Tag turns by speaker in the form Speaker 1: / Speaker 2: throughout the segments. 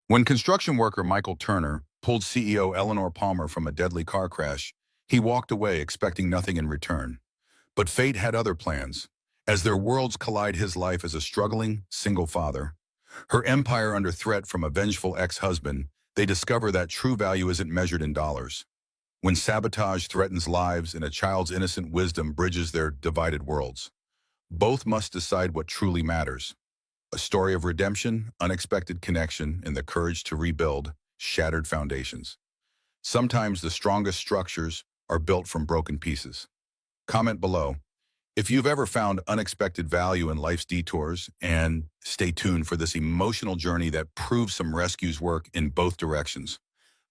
Speaker 1: When construction worker Michael Turner pulled CEO Eleanor Palmer from a deadly car crash, he walked away expecting nothing in return. But fate had other plans. As their worlds collide, his life as a struggling, single father, her empire under threat from a vengeful ex-husband, they discover that true value isn't measured in dollars. When sabotage threatens lives and a child's innocent wisdom bridges their divided worlds, both must decide what truly matters. A story of redemption, unexpected connection, and the courage to rebuild shattered foundations. Sometimes the strongest structures are built from broken pieces. Comment below if you've ever found unexpected value in life's detours, and stay tuned for this emotional journey that proves some rescues work in both directions.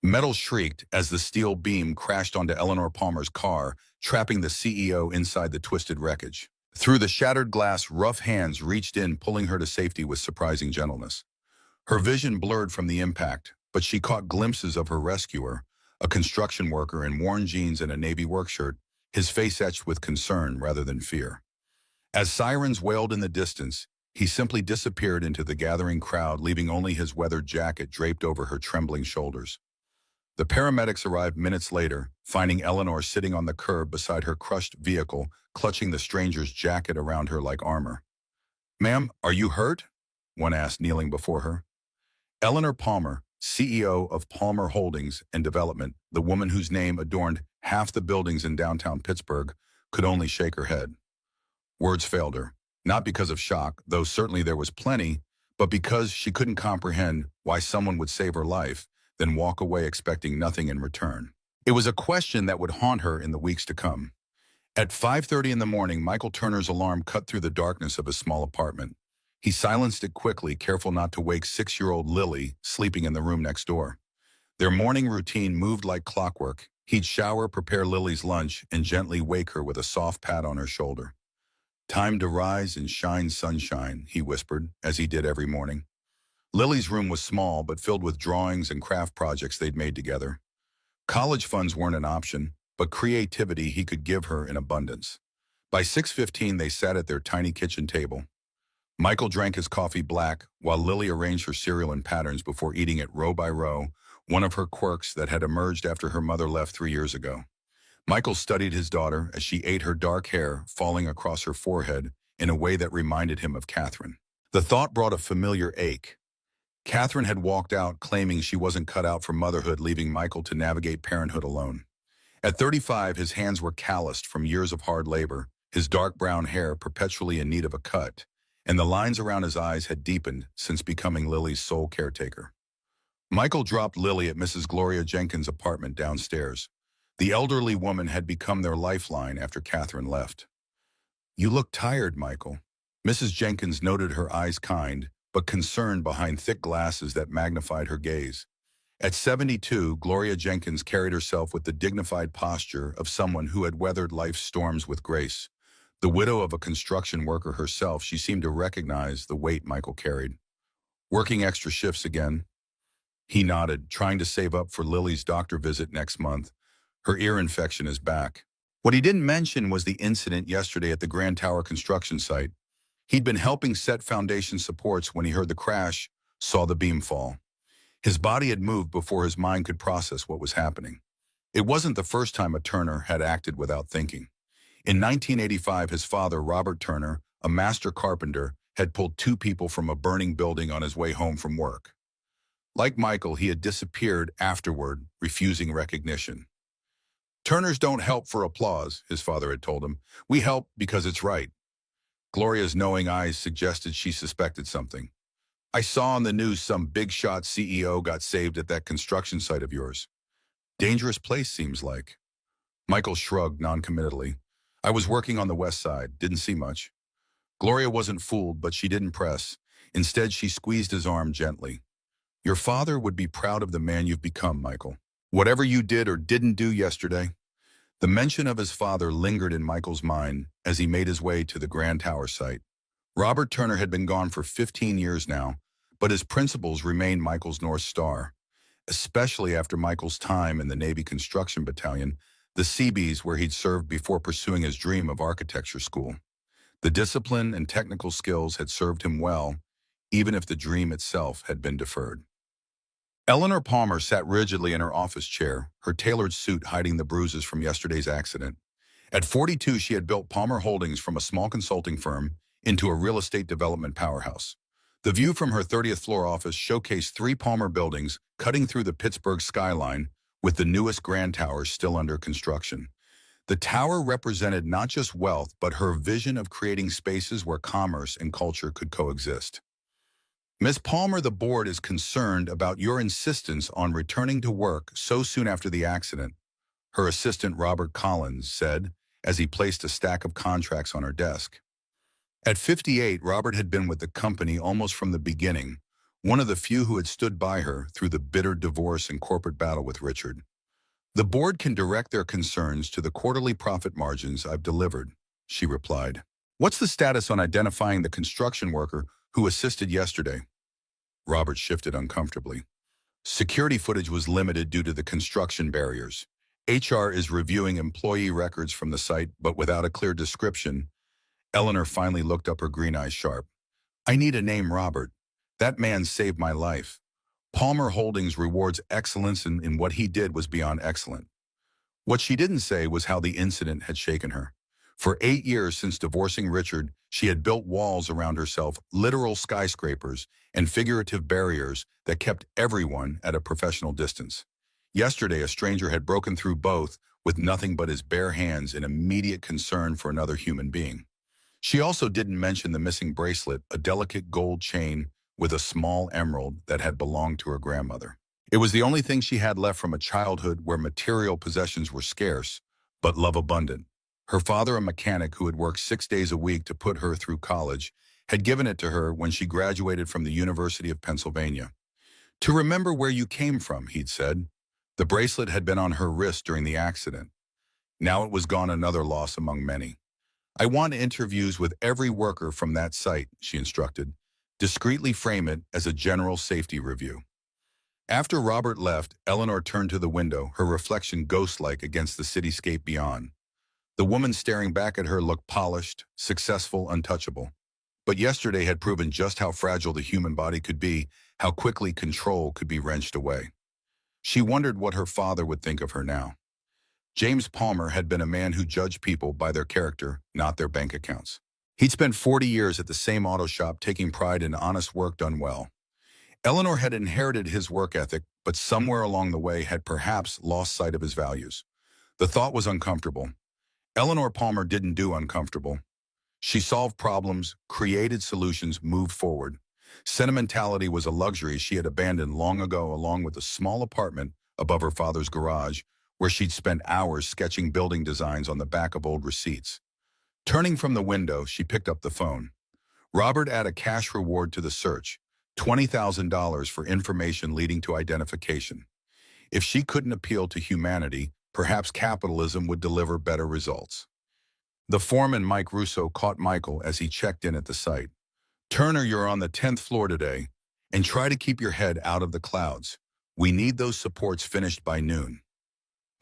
Speaker 1: Metal shrieked as the steel beam crashed onto Eleanor Palmer's car, trapping the CEO inside the twisted wreckage. Through the shattered glass, rough hands reached in, pulling her to safety with surprising gentleness. Her vision blurred from the impact, but she caught glimpses of her rescuer, a construction worker in worn jeans and a navy work shirt, his face etched with concern rather than fear. As sirens wailed in the distance, he simply disappeared into the gathering crowd, leaving only his weathered jacket draped over her trembling shoulders. The paramedics arrived minutes later, finding Eleanor sitting on the curb beside her crushed vehicle, clutching the stranger's jacket around her like armor. "Ma'am, are you hurt?" one asked, kneeling before her. Eleanor Palmer, CEO of Palmer Holdings and Development, the woman whose name adorned half the buildings in downtown Pittsburgh, could only shake her head. Words failed her, not because of shock, though certainly there was plenty, but because she couldn't comprehend why someone would save her life, then walk away expecting nothing in return. It was a question that would haunt her in the weeks to come. At 5:30 in the morning, Michael Turner's alarm cut through the darkness of his small apartment. He silenced it quickly, careful not to wake 6-year-old Lily, sleeping in the room next door. Their morning routine moved like clockwork. He'd shower, prepare Lily's lunch, and gently wake her with a soft pat on her shoulder. "Time to rise and shine sunshine," he whispered, as he did every morning. Lily's room was small, but filled with drawings and craft projects they'd made together. College funds weren't an option, but creativity he could give her in abundance. By 6:15, they sat at their tiny kitchen table. Michael drank his coffee black, while Lily arranged her cereal in patterns before eating it row by row, one of her quirks that had emerged after her mother left 3 years ago. Michael studied his daughter as she ate, her dark hair falling across her forehead in a way that reminded him of Catherine. The thought brought a familiar ache. Catherine had walked out, claiming she wasn't cut out for motherhood, leaving Michael to navigate parenthood alone. At 35, his hands were calloused from years of hard labor, his dark brown hair perpetually in need of a cut, and the lines around his eyes had deepened since becoming Lily's sole caretaker. Michael dropped Lily at Mrs. Gloria Jenkins' apartment downstairs. The elderly woman had become their lifeline after Catherine left. "You look tired, Michael." Mrs. Jenkins noted, her eyes kind, but concerned behind thick glasses that magnified her gaze. At 72, Gloria Jenkins carried herself with the dignified posture of someone who had weathered life's storms with grace. The widow of a construction worker herself, she seemed to recognize the weight Michael carried. "Working extra shifts again?" He nodded, trying to save up for Lily's doctor visit next month. Her ear infection is back. What he didn't mention was the incident yesterday at the Grand Tower construction site. He'd been helping set foundation supports when he heard the crash, saw the beam fall. His body had moved before his mind could process what was happening. It wasn't the first time a Turner had acted without thinking. In 1985, his father, Robert Turner, a master carpenter, had pulled 2 people from a burning building on his way home from work. Like Michael, he had disappeared afterward, refusing recognition. "Turners don't help for applause," his father had told him. "We help because it's right." Gloria's knowing eyes suggested she suspected something. "I saw on the news some big-shot CEO got saved at that construction site of yours. Dangerous place, seems like." Michael shrugged noncommittally. "I was working on the west side, didn't see much." Gloria wasn't fooled, but she didn't press. Instead, she squeezed his arm gently. "Your father would be proud of the man you've become, Michael. Whatever you did or didn't do yesterday." The mention of his father lingered in Michael's mind as he made his way to the Grand Tower site. Robert Turner had been gone for 15 years now, but his principles remained Michael's North Star, especially after Michael's time in the Navy Construction Battalion, the Seabees, where he'd served before pursuing his dream of architecture school. The discipline and technical skills had served him well, even if the dream itself had been deferred. Eleanor Palmer sat rigidly in her office chair, her tailored suit hiding the bruises from yesterday's accident. At 42, she had built Palmer Holdings from a small consulting firm into a real estate development powerhouse. The view from her 30th floor office showcased three Palmer buildings cutting through the Pittsburgh skyline, with the newest Grand Tower still under construction. The tower represented not just wealth, but her vision of creating spaces where commerce and culture could coexist. Ms. Palmer, the board is concerned about your insistence on returning to work so soon after the accident, her assistant Robert Collins said as he placed a stack of contracts on her desk. At 58, Robert had been with the company almost from the beginning, one of the few who had stood by her through the bitter divorce and corporate battle with Richard. The board can direct their concerns to the quarterly profit margins I've delivered, she replied. What's the status on identifying the construction worker who assisted yesterday? Robert shifted uncomfortably. Security footage was limited due to the construction barriers. HR is reviewing employee records from the site, but without a clear description. Eleanor finally looked up, her green eyes sharp. I need a name, Robert. That man saved my life. Palmer Holdings rewards excellence, and in what he did was beyond excellent. What she didn't say was how the incident had shaken her. For 8 years since divorcing Richard, she had built walls around herself, literal skyscrapers and figurative barriers that kept everyone at a professional distance. Yesterday, a stranger had broken through both with nothing but his bare hands in immediate concern for another human being. She also didn't mention the missing bracelet, a delicate gold chain with a small emerald that had belonged to her grandmother. It was the only thing she had left from a childhood where material possessions were scarce, but love abundant. Her father, a mechanic who had worked 6 days a week to put her through college, had given it to her when she graduated from the University of Pennsylvania. To remember where you came from, he'd said. The bracelet had been on her wrist during the accident. Now it was gone, another loss among many. I want interviews with every worker from that site, she instructed. Discreetly frame it as a general safety review. After Robert left, Eleanor turned to the window, her reflection ghost-like against the cityscape beyond. The woman staring back at her looked polished, successful, untouchable. But yesterday had proven just how fragile the human body could be, how quickly control could be wrenched away. She wondered what her father would think of her now. James Palmer had been a man who judged people by their character, not their bank accounts. He'd spent 40 years at the same auto shop, taking pride in honest work done well. Eleanor had inherited his work ethic, but somewhere along the way had perhaps lost sight of his values. The thought was uncomfortable. Eleanor Palmer didn't do uncomfortable. She solved problems, created solutions, moved forward. Sentimentality was a luxury she had abandoned long ago, along with a small apartment above her father's garage, where she'd spent hours sketching building designs on the back of old receipts. Turning from the window, she picked up the phone. Robert added a cash reward to the search, $20,000 for information leading to identification. If she couldn't appeal to humanity, perhaps capitalism would deliver better results. The foreman, Mike Russo, caught Michael as he checked in at the site. Turner, you're on the 10th floor today, and try to keep your head out of the clouds. We need those supports finished by noon.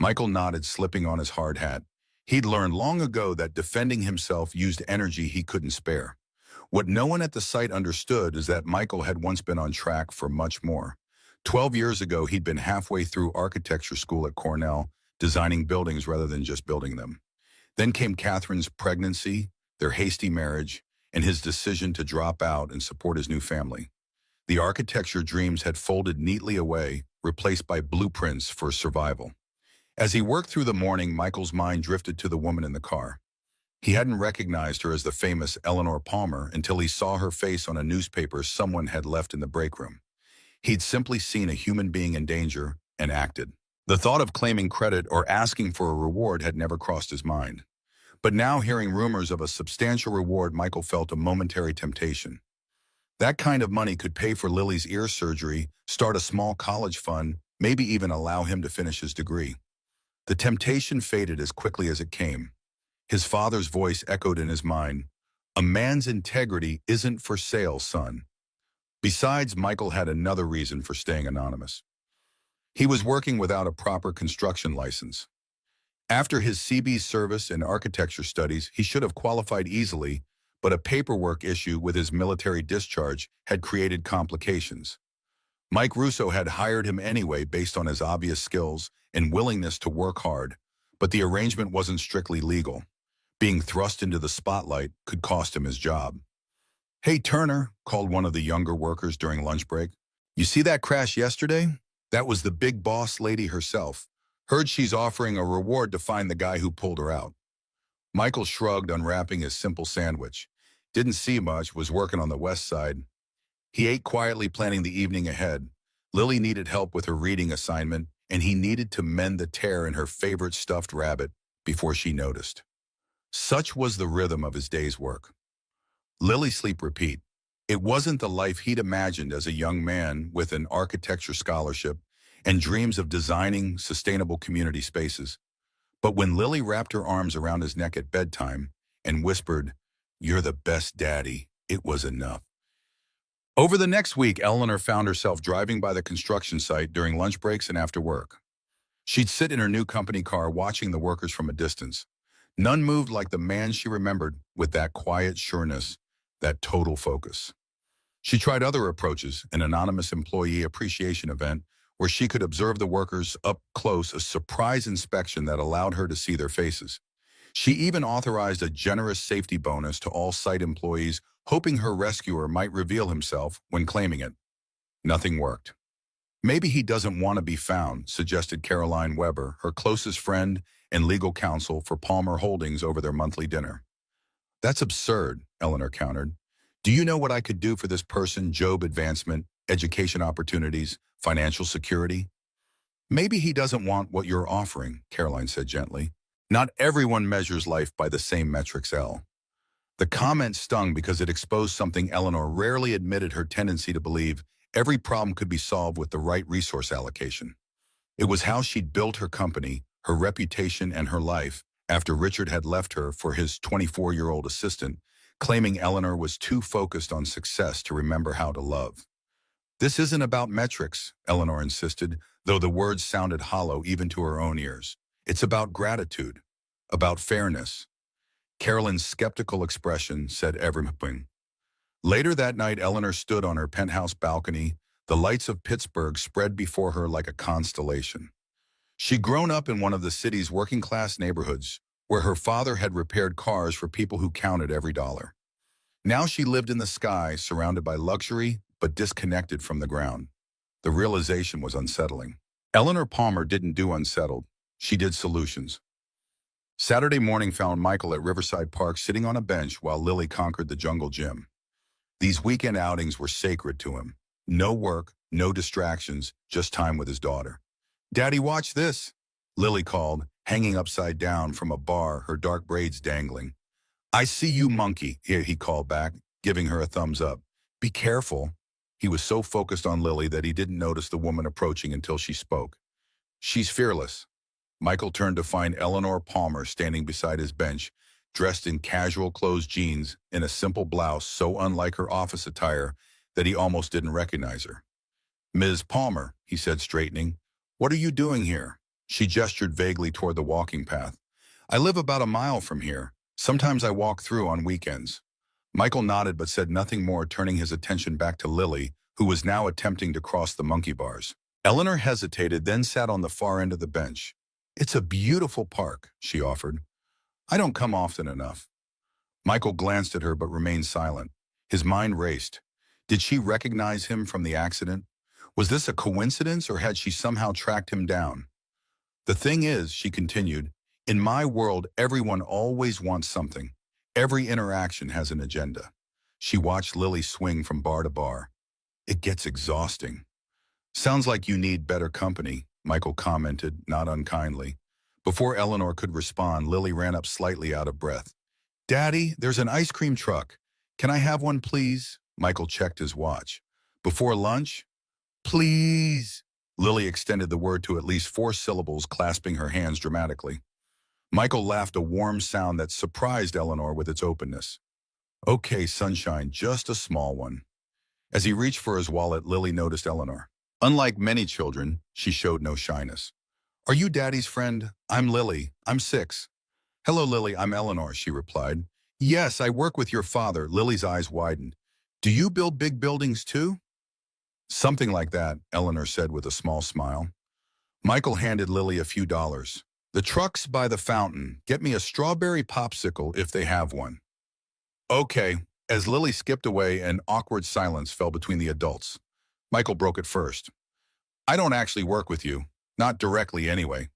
Speaker 1: Michael nodded, slipping on his hard hat. He'd learned long ago that defending himself used energy he couldn't spare. What no one at the site understood is that Michael had once been on track for much more. 12 years ago, he'd been halfway through architecture school at Cornell, designing buildings rather than just building them. Then came Catherine's pregnancy, their hasty marriage, and his decision to drop out and support his new family. The architecture dreams had folded neatly away, replaced by blueprints for survival. As he worked through the morning, Michael's mind drifted to the woman in the car. He hadn't recognized her as the famous Eleanor Palmer until he saw her face on a newspaper someone had left in the break room. He'd simply seen a human being in danger and acted. The thought of claiming credit or asking for a reward had never crossed his mind. But now, hearing rumors of a substantial reward, Michael felt a momentary temptation. That kind of money could pay for Lily's ear surgery, start a small college fund, maybe even allow him to finish his degree. The temptation faded as quickly as it came. His father's voice echoed in his mind. A man's integrity isn't for sale, son. Besides, Michael had another reason for staying anonymous. He was working without a proper construction license. After his CB service and architecture studies, he should have qualified easily, but a paperwork issue with his military discharge had created complications. Mike Russo had hired him anyway based on his obvious skills and willingness to work hard, but the arrangement wasn't strictly legal. Being thrust into the spotlight could cost him his job. "Hey, Turner," called one of the younger workers during lunch break. "You see that crash yesterday? That was the big boss lady herself. Heard she's offering a reward to find the guy who pulled her out." Michael shrugged, unwrapping his simple sandwich. Didn't see much, was working on the west side. He ate quietly, planning the evening ahead. Lily needed help with her reading assignment, and he needed to mend the tear in her favorite stuffed rabbit before she noticed. Such was the rhythm of his day's work. Lily sleep repeat. It wasn't the life he'd imagined as a young man with an architecture scholarship and dreams of designing sustainable community spaces. But when Lily wrapped her arms around his neck at bedtime and whispered, "You're the best daddy," it was enough. Over the next week, Eleanor found herself driving by the construction site during lunch breaks and after work. She'd sit in her new company car watching the workers from a distance. None moved like the man she remembered, with that quiet sureness, that total focus. She tried other approaches, an anonymous employee appreciation event where she could observe the workers up close, a surprise inspection that allowed her to see their faces. She even authorized a generous safety bonus to all site employees, hoping her rescuer might reveal himself when claiming it. Nothing worked. "Maybe he doesn't want to be found," suggested Caroline Weber, her closest friend and legal counsel for Palmer Holdings over their monthly dinner. "That's absurd," Eleanor countered. "Do you know what I could do for this person? Job advancement, education opportunities, financial security?" "Maybe he doesn't want what you're offering," Caroline said gently. "Not everyone measures life by the same metrics, Elle." The comment stung because it exposed something Eleanor rarely admitted: her tendency to believe every problem could be solved with the right resource allocation. It was how she'd built her company, her reputation, and her life after Richard had left her for his 24-year-old assistant, claiming Eleanor was too focused on success to remember how to love. "This isn't about metrics," Eleanor insisted, though the words sounded hollow even to her own ears. "It's about gratitude, about fairness." Carolyn's skeptical expression said everything. Later that night, Eleanor stood on her penthouse balcony, the lights of Pittsburgh spread before her like a constellation. She'd grown up in one of the city's working-class neighborhoods, where her father had repaired cars for people who counted every dollar. Now she lived in the sky, surrounded by luxury, but disconnected from the ground. The realization was unsettling. Eleanor Palmer didn't do unsettled. She did solutions. Saturday morning found Michael at Riverside Park sitting on a bench while Lily conquered the jungle gym. These weekend outings were sacred to him. No work, no distractions, just time with his daughter. "Daddy, watch this," Lily called, hanging upside down from a bar, her dark braids dangling. "I see you, monkey," he called back, giving her a thumbs up. "Be careful." He was so focused on Lily that he didn't notice the woman approaching until she spoke. "She's fearless." Michael turned to find Eleanor Palmer standing beside his bench, dressed in casual closed jeans and a simple blouse so unlike her office attire that he almost didn't recognize her. "Ms. Palmer," he said, straightening, "what are you doing here?" She gestured vaguely toward the walking path. "I live about a mile from here. Sometimes I walk through on weekends." Michael nodded but said nothing more, turning his attention back to Lily, who was now attempting to cross the monkey bars. Eleanor hesitated, then sat on the far end of the bench. "It's a beautiful park," she offered. "I don't come often enough." Michael glanced at her but remained silent. His mind raced. Did she recognize him from the accident? Was this a coincidence, or had she somehow tracked him down? "The thing is," she continued, "in my world, everyone always wants something. Every interaction has an agenda." She watched Lily swing from bar to bar. "It gets exhausting." "Sounds like you need better company," Michael commented, not unkindly. Before Eleanor could respond, Lily ran up slightly out of breath. "Daddy, there's an ice cream truck. Can I have one, please?" Michael checked his watch. "Before lunch?" "Please." Lily extended the word to at least 4 syllables, clasping her hands dramatically. Michael laughed, a warm sound that surprised Eleanor with its openness. "Okay, sunshine, just a small one." As he reached for his wallet, Lily noticed Eleanor. Unlike many children, she showed no shyness. "Are you Daddy's friend? I'm Lily. I'm 6. "Hello, Lily, I'm Eleanor," she replied. "Yes, I work with your father." Lily's eyes widened. "Do you build big buildings too?" Something like that, Eleanor said with a small smile. Michael handed Lily a few dollars. The truck's by the fountain. Get me a strawberry popsicle if they have one. Okay. As Lily skipped away, an awkward silence fell between the adults. Michael broke it first. I don't actually work with you. Not directly, anyway.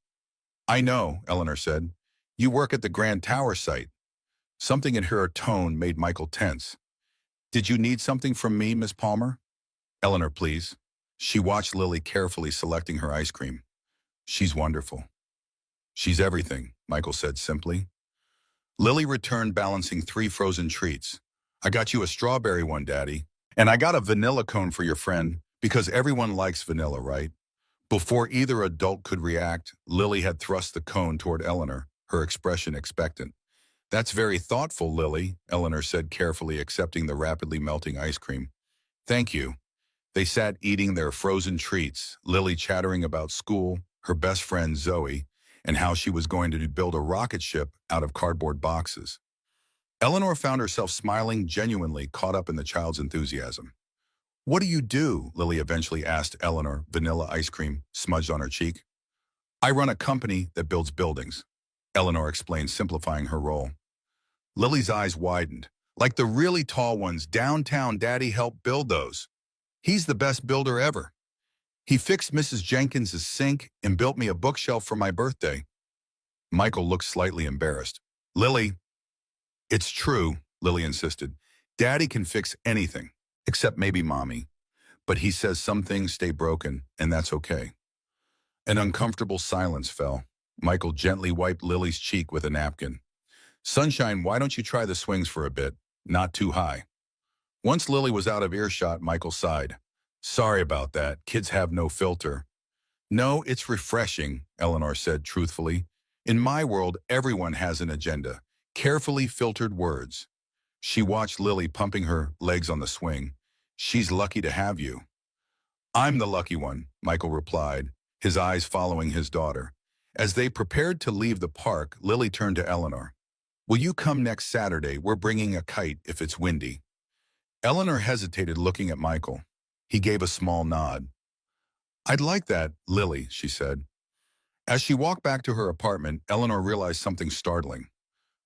Speaker 1: I know, Eleanor said. You work at the Grand Tower site. Something in her tone made Michael tense. Did you need something from me, Miss Palmer? Eleanor, please. She watched Lily carefully selecting her ice cream. She's wonderful. She's everything, Michael said simply. Lily returned balancing 3 frozen treats. I got you a strawberry one, Daddy. And I got a vanilla cone for your friend, because everyone likes vanilla, right? Before either adult could react, Lily had thrust the cone toward Eleanor, her expression expectant. That's very thoughtful, Lily, Eleanor said carefully, accepting the rapidly melting ice cream. Thank you. They sat eating their frozen treats, Lily chattering about school, her best friend Zoe, and how she was going to build a rocket ship out of cardboard boxes. Eleanor found herself smiling genuinely, caught up in the child's enthusiasm. What do you do? Lily eventually asked Eleanor, vanilla ice cream smudged on her cheek. I run a company that builds buildings, Eleanor explained, simplifying her role. Lily's eyes widened. Like the really tall ones downtown, Daddy helped build those. He's the best builder ever. He fixed Mrs. Jenkins's sink and built me a bookshelf for my birthday. Michael looked slightly embarrassed. Lily, it's true, Lily insisted. Daddy can fix anything, except maybe Mommy. But he says some things stay broken, and that's okay. An uncomfortable silence fell. Michael gently wiped Lily's cheek with a napkin. Sunshine, why don't you try the swings for a bit? Not too high. Once Lily was out of earshot, Michael sighed. Sorry about that. Kids have no filter. No, it's refreshing, Eleanor said truthfully. In my world, everyone has an agenda. Carefully filtered words. She watched Lily pumping her legs on the swing. She's lucky to have you. I'm the lucky one, Michael replied, his eyes following his daughter. As they prepared to leave the park, Lily turned to Eleanor. Will you come next Saturday? We're bringing a kite if it's windy. Eleanor hesitated, looking at Michael. He gave a small nod. I'd like that, Lily, she said. As she walked back to her apartment, Eleanor realized something startling.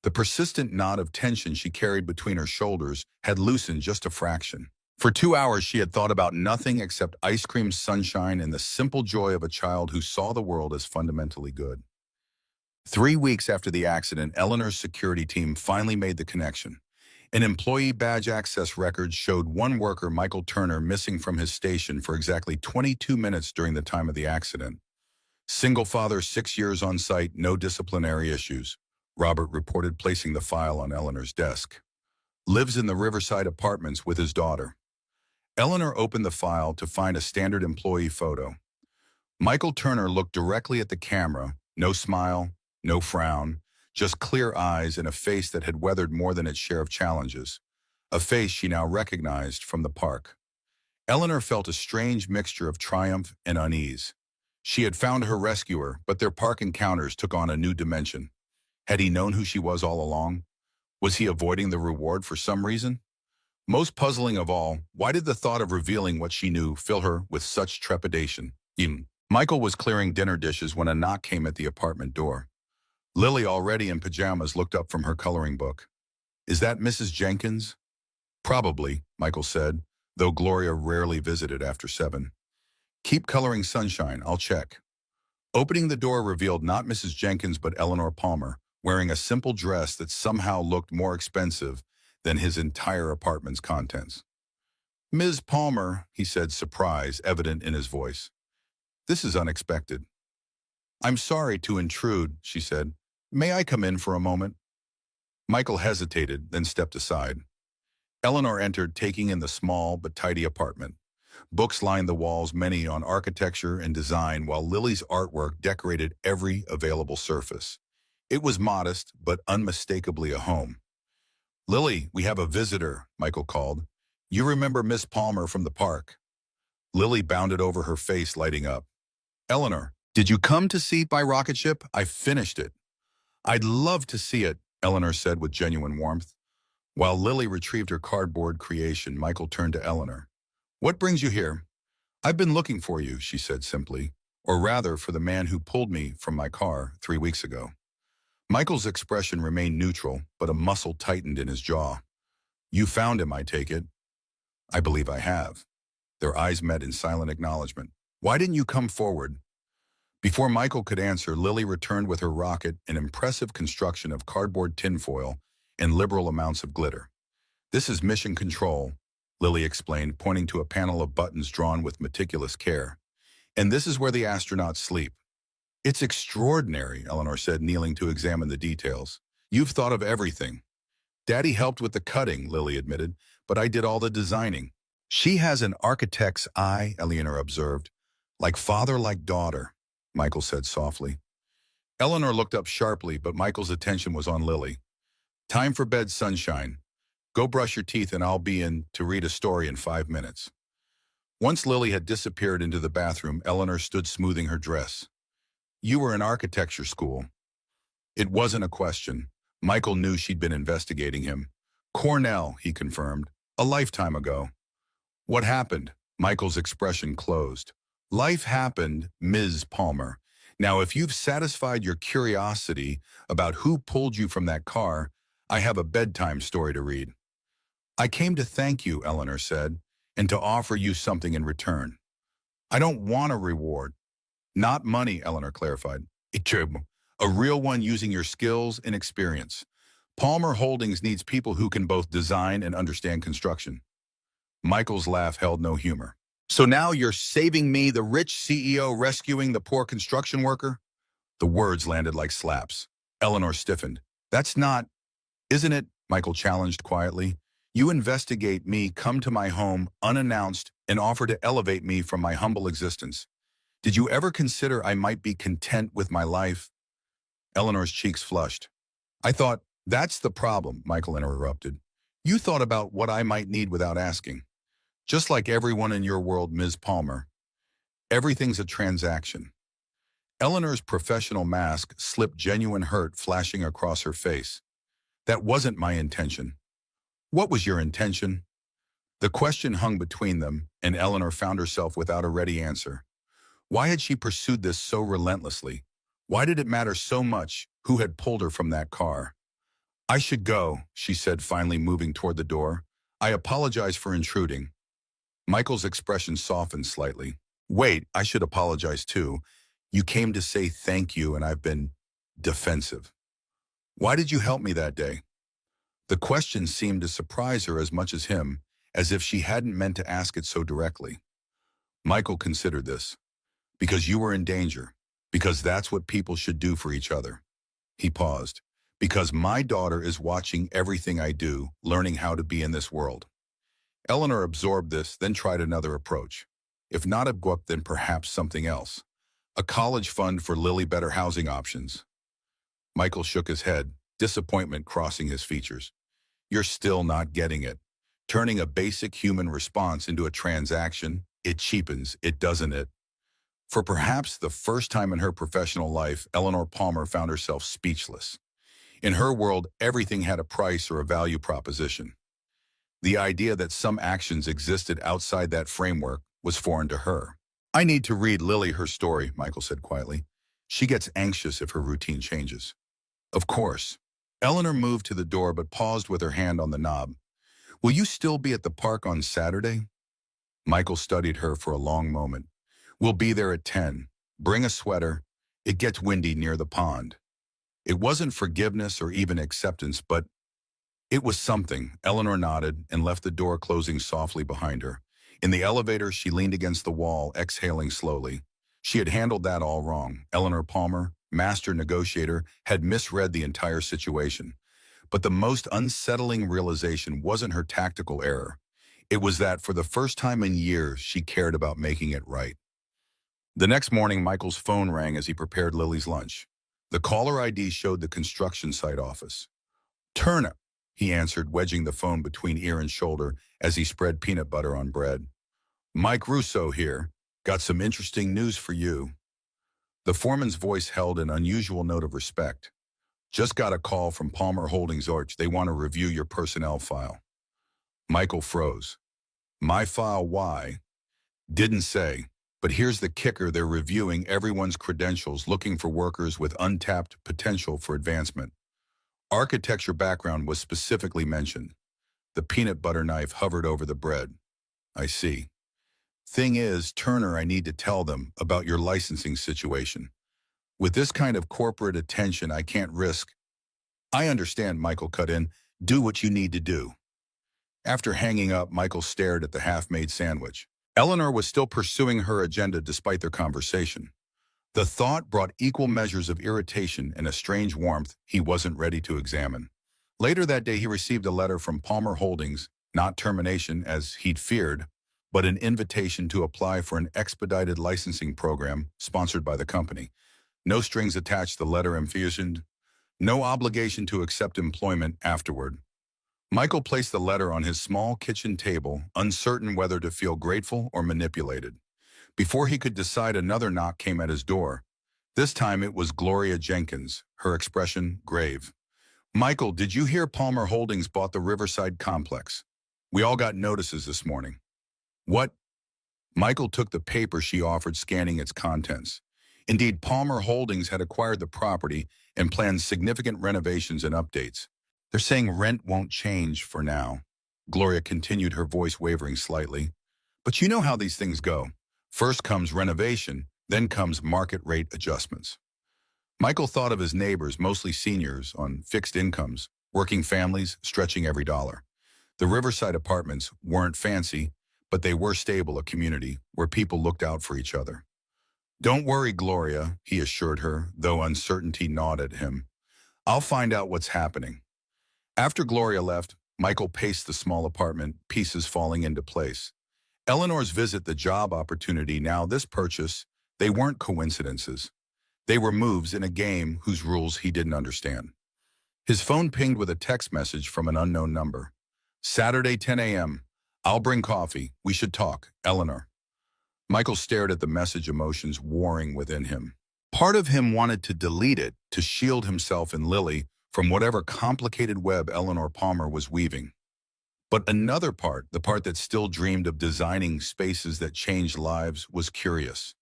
Speaker 1: The persistent knot of tension she carried between her shoulders had loosened just a fraction. For 2 hours, she had thought about nothing except ice cream, sunshine, and the simple joy of a child who saw the world as fundamentally good. 3 weeks after the accident, Eleanor's security team finally made the connection. An employee badge access record showed one worker, Michael Turner, missing from his station for exactly 22 minutes during the time of the accident. Single father, 6 years on site, no disciplinary issues, Robert reported, placing the file on Eleanor's desk. Lives in the Riverside Apartments with his daughter. Eleanor opened the file to find a standard employee photo. Michael Turner looked directly at the camera, no smile, no frown, just clear eyes and a face that had weathered more than its share of challenges, a face she now recognized from the park. Eleanor felt a strange mixture of triumph and unease. She had found her rescuer, but their park encounters took on a new dimension. Had he known who she was all along? Was he avoiding the reward for some reason? Most puzzling of all, why did the thought of revealing what she knew fill her with such trepidation? Michael was clearing dinner dishes when a knock came at the apartment door. Lily, already in pajamas, looked up from her coloring book. Is that Mrs. Jenkins? Probably, Michael said, though Gloria rarely visited after 7. Keep coloring, Sunshine, I'll check. Opening the door revealed not Mrs. Jenkins but Eleanor Palmer, wearing a simple dress that somehow looked more expensive than his entire apartment's contents. Ms. Palmer, he said, surprise evident in his voice. This is unexpected. I'm sorry to intrude, she said. May I come in for a moment? Michael hesitated, then stepped aside. Eleanor entered, taking in the small but tidy apartment. Books lined the walls, many on architecture and design, while Lily's artwork decorated every available surface. It was modest, but unmistakably a home. Lily, we have a visitor, Michael called. You remember Miss Palmer from the park? Lily bounded over, her face lighting up. Eleanor, did you come to see my rocket ship? I finished it. I'd love to see it, Eleanor said with genuine warmth. While Lily retrieved her cardboard creation, Michael turned to Eleanor. What brings you here? I've been looking for you, she said simply, or rather for the man who pulled me from my car 3 weeks ago. Michael's expression remained neutral, but a muscle tightened in his jaw. You found him, I take it. I believe I have. Their eyes met in silent acknowledgement. Why didn't you come forward? Before Michael could answer, Lily returned with her rocket, an impressive construction of cardboard tinfoil and liberal amounts of glitter. This is Mission Control, Lily explained, pointing to a panel of buttons drawn with meticulous care. And this is where the astronauts sleep. It's extraordinary, Eleanor said, kneeling to examine the details. You've thought of everything. Daddy helped with the cutting, Lily admitted, but I did all the designing. She has an architect's eye, Eleanor observed. Like father, like daughter, Michael said softly. Eleanor looked up sharply, but Michael's attention was on Lily. Time for bed, sunshine. Go brush your teeth and I'll be in to read a story in 5 minutes. Once Lily had disappeared into the bathroom, Eleanor stood smoothing her dress. You were in architecture school. It wasn't a question. Michael knew she'd been investigating him. Cornell, he confirmed, a lifetime ago. What happened? Michael's expression closed. Life happened, Ms. Palmer. Now, if you've satisfied your curiosity about who pulled you from that car, I have a bedtime story to read. I came to thank you, Eleanor said, and to offer you something in return. I don't want a reward. Not money, Eleanor clarified. A real one using your skills and experience. Palmer Holdings needs people who can both design and understand construction. Michael's laugh held no humor. So now you're saving me, the rich CEO rescuing the poor construction worker? The words landed like slaps. Eleanor stiffened. That's not, isn't it? Michael challenged quietly. You investigate me, come to my home unannounced, and offer to elevate me from my humble existence. Did you ever consider I might be content with my life? Eleanor's cheeks flushed. I thought, that's the problem, Michael interrupted. You thought about what I might need without asking. Just like everyone in your world, Ms. Palmer. Everything's a transaction. Eleanor's professional mask slipped, genuine hurt flashing across her face. That wasn't my intention. What was your intention? The question hung between them, and Eleanor found herself without a ready answer. Why had she pursued this so relentlessly? Why did it matter so much who had pulled her from that car? I should go, she said, finally moving toward the door. I apologize for intruding. Michael's expression softened slightly. Wait, I should apologize too. You came to say thank you and I've been defensive. Why did you help me that day? The question seemed to surprise her as much as him, as if she hadn't meant to ask it so directly. Michael considered this. Because you were in danger. Because that's what people should do for each other. He paused. Because my daughter is watching everything I do, learning how to be in this world. Eleanor absorbed this, then tried another approach. If not a book, then perhaps something else. A college fund for Lily Better housing options. Michael shook his head, disappointment crossing his features. You're still not getting it. Turning a basic human response into a transaction, it cheapens, it doesn't it? For perhaps the first time in her professional life, Eleanor Palmer found herself speechless. In her world, everything had a price or a value proposition. The idea that some actions existed outside that framework was foreign to her. I need to read Lily her story, Michael said quietly. She gets anxious if her routine changes. Of course. Eleanor moved to the door but paused with her hand on the knob. Will you still be at the park on Saturday? Michael studied her for a long moment. We'll be there at 10. Bring a sweater. It gets windy near the pond. It wasn't forgiveness or even acceptance, but it was something. Eleanor nodded and left the door closing softly behind her. In the elevator, she leaned against the wall, exhaling slowly. She had handled that all wrong. Eleanor Palmer, master negotiator, had misread the entire situation. But the most unsettling realization wasn't her tactical error. It was that for the first time in years, she cared about making it right. The next morning, Michael's phone rang as he prepared Lily's lunch. The caller ID showed the construction site office. Turner, he answered, wedging the phone between ear and shoulder as he spread peanut butter on bread. Mike Russo here. Got some interesting news for you. The foreman's voice held an unusual note of respect. Just got a call from Palmer Holdings Arch. They want to review your personnel file. Michael froze. My file, why? Didn't say. But here's the kicker, they're reviewing everyone's credentials, looking for workers with untapped potential for advancement. Architecture background was specifically mentioned. The peanut butter knife hovered over the bread. I see. Thing is, Turner, I need to tell them about your licensing situation. With this kind of corporate attention, I can't risk. I understand, Michael cut in. Do what you need to do. After hanging up, Michael stared at the half-made sandwich. Eleanor was still pursuing her agenda despite their conversation. The thought brought equal measures of irritation and a strange warmth he wasn't ready to examine. Later that day, he received a letter from Palmer Holdings, not termination as he'd feared, but an invitation to apply for an expedited licensing program sponsored by the company. No strings attached, the letter emphasized, no obligation to accept employment afterward. Michael placed the letter on his small kitchen table, uncertain whether to feel grateful or manipulated. Before he could decide, another knock came at his door. This time it was Gloria Jenkins, her expression grave. Michael, did you hear Palmer Holdings bought the Riverside complex? We all got notices this morning. What? Michael took the paper she offered, scanning its contents. Indeed, Palmer Holdings had acquired the property and planned significant renovations and updates. They're saying rent won't change for now. Gloria continued, her voice wavering slightly. But you know how these things go. First comes renovation, then comes market rate adjustments. Michael thought of his neighbors, mostly seniors, on fixed incomes, working families stretching every dollar. The Riverside apartments weren't fancy, but they were stable, a community where people looked out for each other. Don't worry, Gloria, he assured her, though uncertainty gnawed at him. I'll find out what's happening. After Gloria left, Michael paced the small apartment, pieces falling into place. Eleanor's visit, the job opportunity, now this purchase, they weren't coincidences. They were moves in a game whose rules he didn't understand. His phone pinged with a text message from an unknown number. Saturday, 10 a.m. I'll bring coffee. We should talk. Eleanor. Michael stared at the message, emotions warring within him. Part of him wanted to delete it, to shield himself and Lily from whatever complicated web Eleanor Palmer was weaving. But another part, the part that still dreamed of designing spaces that changed lives, was curious.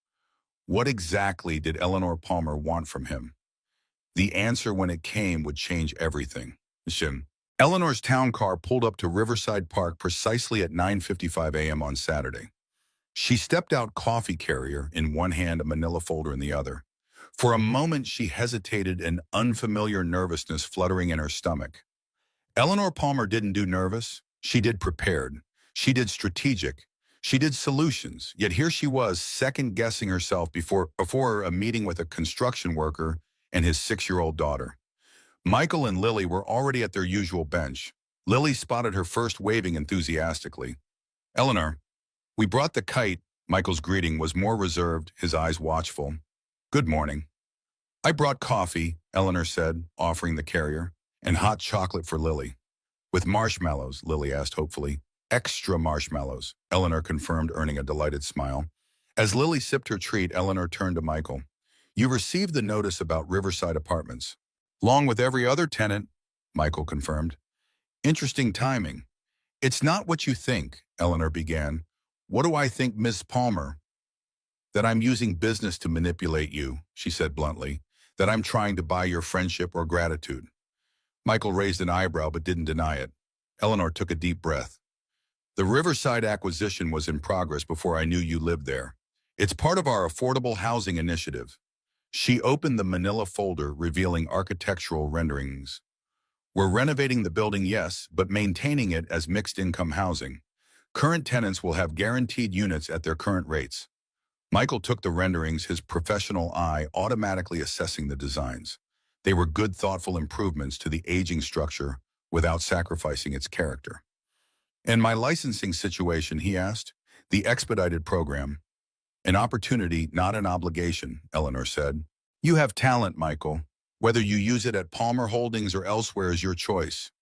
Speaker 1: What exactly did Eleanor Palmer want from him? The answer, when it came, would change everything. Eleanor's town car pulled up to Riverside Park precisely at 9:55 a.m. on Saturday. She stepped out, coffee carrier in one hand, a manila folder in the other. For a moment, she hesitated, an unfamiliar nervousness fluttering in her stomach. Eleanor Palmer didn't do nervous. She did prepared. She did strategic. She did solutions. Yet here she was, second-guessing herself before a meeting with a construction worker and his 6-year-old daughter. Michael and Lily were already at their usual bench. Lily spotted her first, waving enthusiastically. Eleanor, we brought the kite. Michael's greeting was more reserved, his eyes watchful. Good morning. I brought coffee, Eleanor said, offering the carrier, and hot chocolate for Lily. With marshmallows, Lily asked hopefully. Extra marshmallows, Eleanor confirmed, earning a delighted smile. As Lily sipped her treat, Eleanor turned to Michael. You received the notice about Riverside Apartments. Along with every other tenant, Michael confirmed. Interesting timing. It's not what you think, Eleanor began. What do I think, Miss Palmer? That I'm using business to manipulate you, she said bluntly. That I'm trying to buy your friendship or gratitude. Michael raised an eyebrow but didn't deny it. Eleanor took a deep breath. The Riverside acquisition was in progress before I knew you lived there. It's part of our affordable housing initiative. She opened the manila folder, revealing architectural renderings. We're renovating the building, yes, but maintaining it as mixed-income housing. Current tenants will have guaranteed units at their current rates. Michael took the renderings, his professional eye automatically assessing the designs. They were good, thoughtful improvements to the aging structure without sacrificing its character. And my licensing situation, he asked. The expedited program. An opportunity, not an obligation, Eleanor said. You have talent, Michael. Whether you use it at Palmer Holdings or elsewhere is your choice.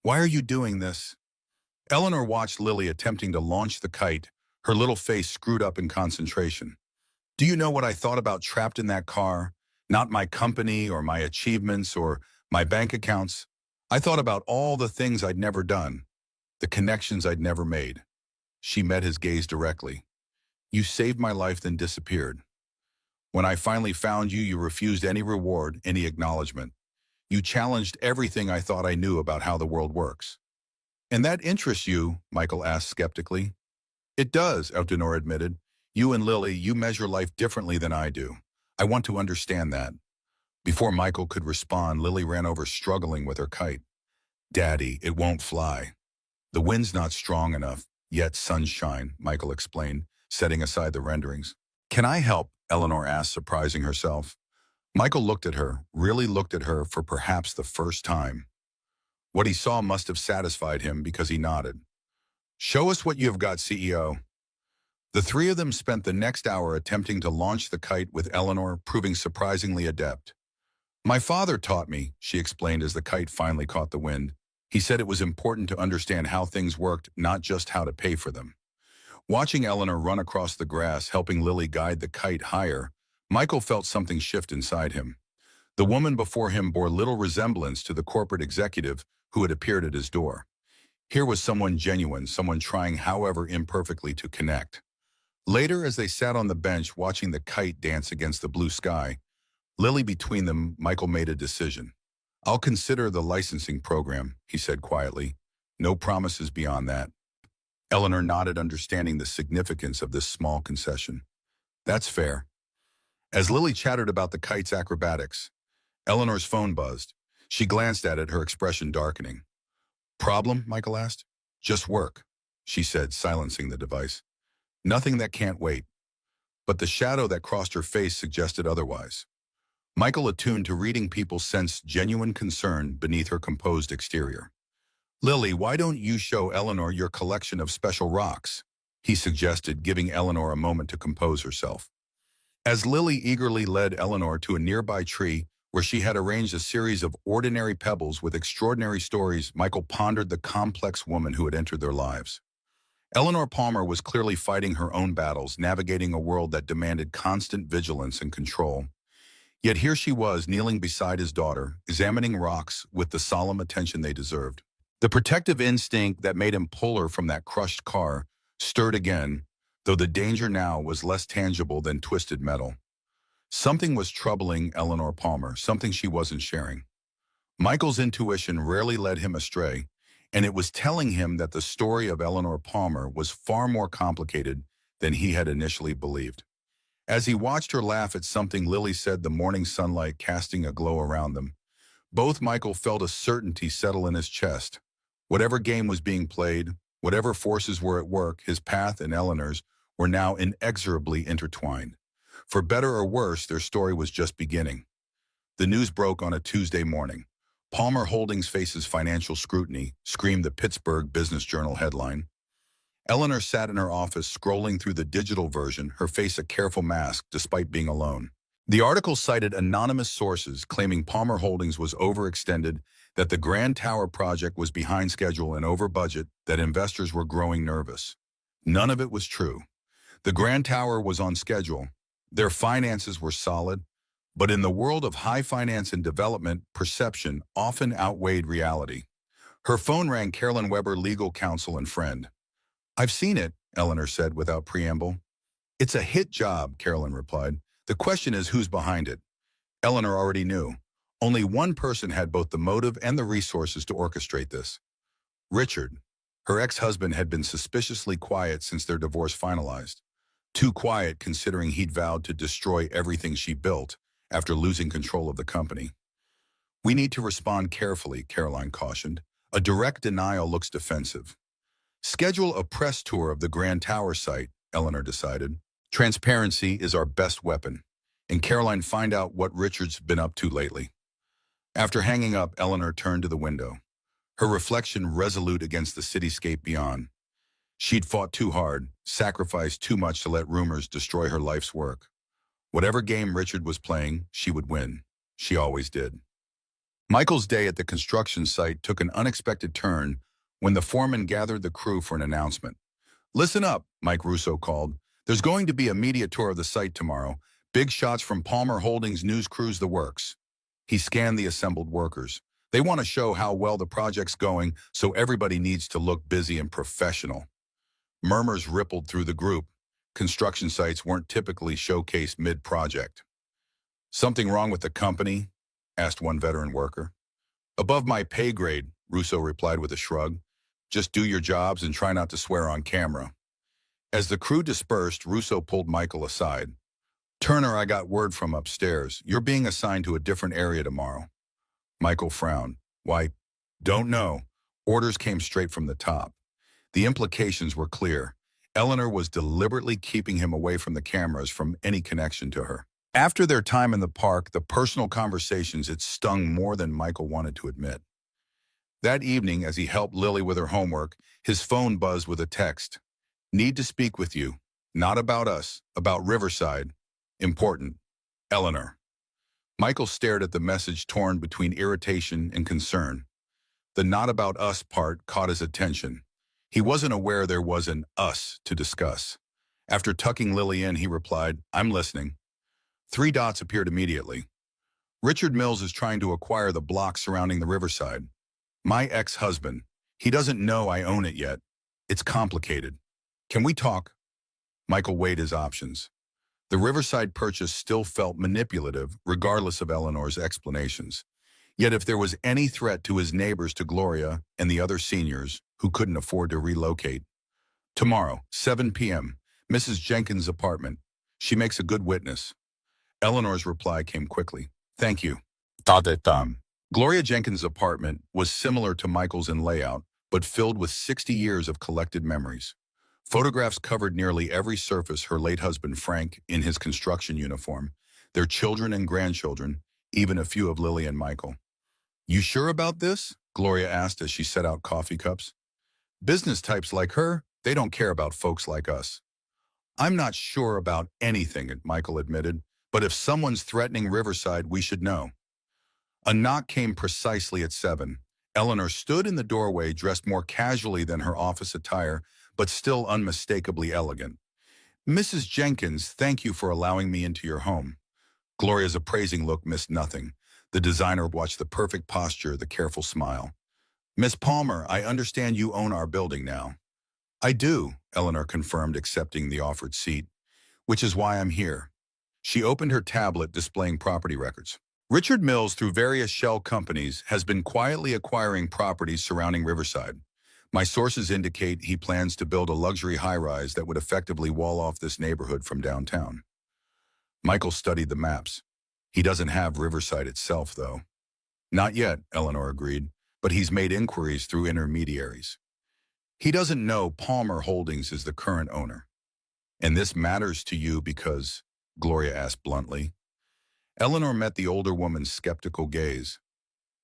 Speaker 1: Why are you doing this? Eleanor watched Lily attempting to launch the kite, her little face screwed up in concentration. Do you know what I thought about trapped in that car? Not my company or my achievements or my bank accounts. I thought about all the things I'd never done, the connections I'd never made. She met his gaze directly. You saved my life, then disappeared. When I finally found you, you refused any reward, any acknowledgement. You challenged everything I thought I knew about how the world works. And that interests you, Michael asked skeptically. It does, Eltonor admitted. You and Lily, you measure life differently than I do. I want to understand that. Before Michael could respond, Lily ran over struggling with her kite. Daddy, it won't fly. The wind's not strong enough, yet sunshine, Michael explained, setting aside the renderings. Can I help? Eleanor asked, surprising herself. Michael looked at her, really looked at her for perhaps the first time. What he saw must have satisfied him because he nodded. Show us what you have got, CEO. The three of them spent the next hour attempting to launch the kite with Eleanor proving surprisingly adept. My father taught me, she explained as the kite finally caught the wind. He said it was important to understand how things worked, not just how to pay for them. Watching Eleanor run across the grass, helping Lily guide the kite higher, Michael felt something shift inside him. The woman before him bore little resemblance to the corporate executive who had appeared at his door. Here was someone genuine, someone trying, however imperfectly, to connect. Later, as they sat on the bench watching the kite dance against the blue sky, Lily between them, Michael made a decision. I'll consider the licensing program, he said quietly. No promises beyond that. Eleanor nodded, understanding the significance of this small concession. That's fair. As Lily chattered about the kite's acrobatics, Eleanor's phone buzzed. She glanced at it, her expression darkening. Problem? Michael asked. Just work, she said, silencing the device. Nothing that can't wait. But the shadow that crossed her face suggested otherwise. Michael, attuned to reading people, sensed genuine concern beneath her composed exterior. Lily, why don't you show Eleanor your collection of special rocks? He suggested, giving Eleanor a moment to compose herself. As Lily eagerly led Eleanor to a nearby tree where she had arranged a series of ordinary pebbles with extraordinary stories, Michael pondered the complex woman who had entered their lives. Eleanor Palmer was clearly fighting her own battles, navigating a world that demanded constant vigilance and control. Yet here she was, kneeling beside his daughter, examining rocks with the solemn attention they deserved. The protective instinct that made him pull her from that crushed car stirred again, though the danger now was less tangible than twisted metal. Something was troubling Eleanor Palmer, something she wasn't sharing. Michael's intuition rarely led him astray, and it was telling him that the story of Eleanor Palmer was far more complicated than he had initially believed. As he watched her laugh at something Lily said, the morning sunlight casting a glow around them, both Michael felt a certainty settle in his chest. Whatever game was being played, whatever forces were at work, his path and Eleanor's were now inexorably intertwined. For better or worse, their story was just beginning. The news broke on a Tuesday morning. Palmer Holdings faces financial scrutiny, screamed the Pittsburgh Business Journal headline. Eleanor sat in her office scrolling through the digital version, her face a careful mask despite being alone. The article cited anonymous sources claiming Palmer Holdings was overextended, that the Grand Tower project was behind schedule and over budget, that investors were growing nervous. None of it was true. The Grand Tower was on schedule. Their finances were solid. But in the world of high finance and development, perception often outweighed reality. Her phone rang. Carolyn Weber, legal counsel and friend. I've seen it, Eleanor said without preamble. It's a hit job, Carolyn replied. The question is who's behind it. Eleanor already knew. Only one person had both the motive and the resources to orchestrate this. Richard. Her ex-husband had been suspiciously quiet since their divorce finalized. Too quiet considering he'd vowed to destroy everything she built after losing control of the company. We need to respond carefully, Caroline cautioned. A direct denial looks defensive. Schedule a press tour of the Grand Tower site, Eleanor decided. Transparency is our best weapon. And Caroline, find out what Richard's been up to lately. After hanging up, Eleanor turned to the window, her reflection resolute against the cityscape beyond. She'd fought too hard, sacrificed too much to let rumors destroy her life's work. Whatever game Richard was playing, she would win. She always did. Michael's day at the construction site took an unexpected turn when the foreman gathered the crew for an announcement. Listen up, Mike Russo called. There's going to be a media tour of the site tomorrow. Big shots from Palmer Holdings news crews, the works. He scanned the assembled workers. They want to show how well the project's going, so everybody needs to look busy and professional. Murmurs rippled through the group. construction sites weren't typically showcased mid-project. "Something wrong with the company?" asked one veteran worker. "Above my pay grade," Russo replied with a shrug. "Just do your jobs and try not to swear on camera." As the crew dispersed, Russo pulled Michael aside. "Turner, I got word from upstairs. You're being assigned to a different area tomorrow." Michael frowned. "Why, don't know." Orders came straight from the top. The implications were clear. Eleanor was deliberately keeping him away from the cameras, from any connection to her. After their time in the park, the personal conversations had stung more than Michael wanted to admit. That evening, as he helped Lily with her homework, his phone buzzed with a text. "Need to speak with you. Not about us, about Riverside. Important. Eleanor." Michael stared at the message, torn between irritation and concern. The "not about us" part caught his attention. He wasn't aware there was an "us" to discuss. After tucking Lily in, he replied, "I'm listening." Three dots appeared immediately. "Richard Mills is trying to acquire the block surrounding the Riverside. My ex-husband. He doesn't know I own it yet. It's complicated. Can we talk?" Michael weighed his options. The Riverside purchase still felt manipulative, regardless of Eleanor's explanations. Yet if there was any threat to his neighbors, to Gloria and the other seniors who couldn't afford to relocate. "Tomorrow, 7 p.m., Mrs. Jenkins' apartment. She makes a good witness." Eleanor's reply came quickly. "Thank you." Gloria Jenkins' apartment was similar to Michael's in layout, but filled with 60 years of collected memories. Photographs covered nearly every surface: her late husband, Frank, in his construction uniform, their children and grandchildren, even a few of Lily and Michael. "You sure about this?" Gloria asked as she set out coffee cups. "Business types like her, they don't care about folks like us." "I'm not sure about anything," Michael admitted, "but if someone's threatening Riverside, we should know." A knock came precisely at 7. Eleanor stood in the doorway, dressed more casually than her office attire, but still unmistakably elegant. "Mrs. Jenkins, thank you for allowing me into your home." Gloria's appraising look missed nothing. The designer watched the perfect posture, the careful smile. "Miss Palmer, I understand you own our building now." "I do," Eleanor confirmed, accepting the offered seat. "Which is why I'm here." She opened her tablet, displaying property records. "Richard Mills, through various shell companies, has been quietly acquiring properties surrounding Riverside. My sources indicate he plans to build a luxury high-rise that would effectively wall off this neighborhood from downtown." Michael studied the maps. "He doesn't have Riverside itself, though." "Not yet," Eleanor agreed, "but he's made inquiries through intermediaries." "He doesn't know Palmer Holdings is the current owner." "And this matters to you because?" Gloria asked bluntly. Eleanor met the older woman's skeptical gaze.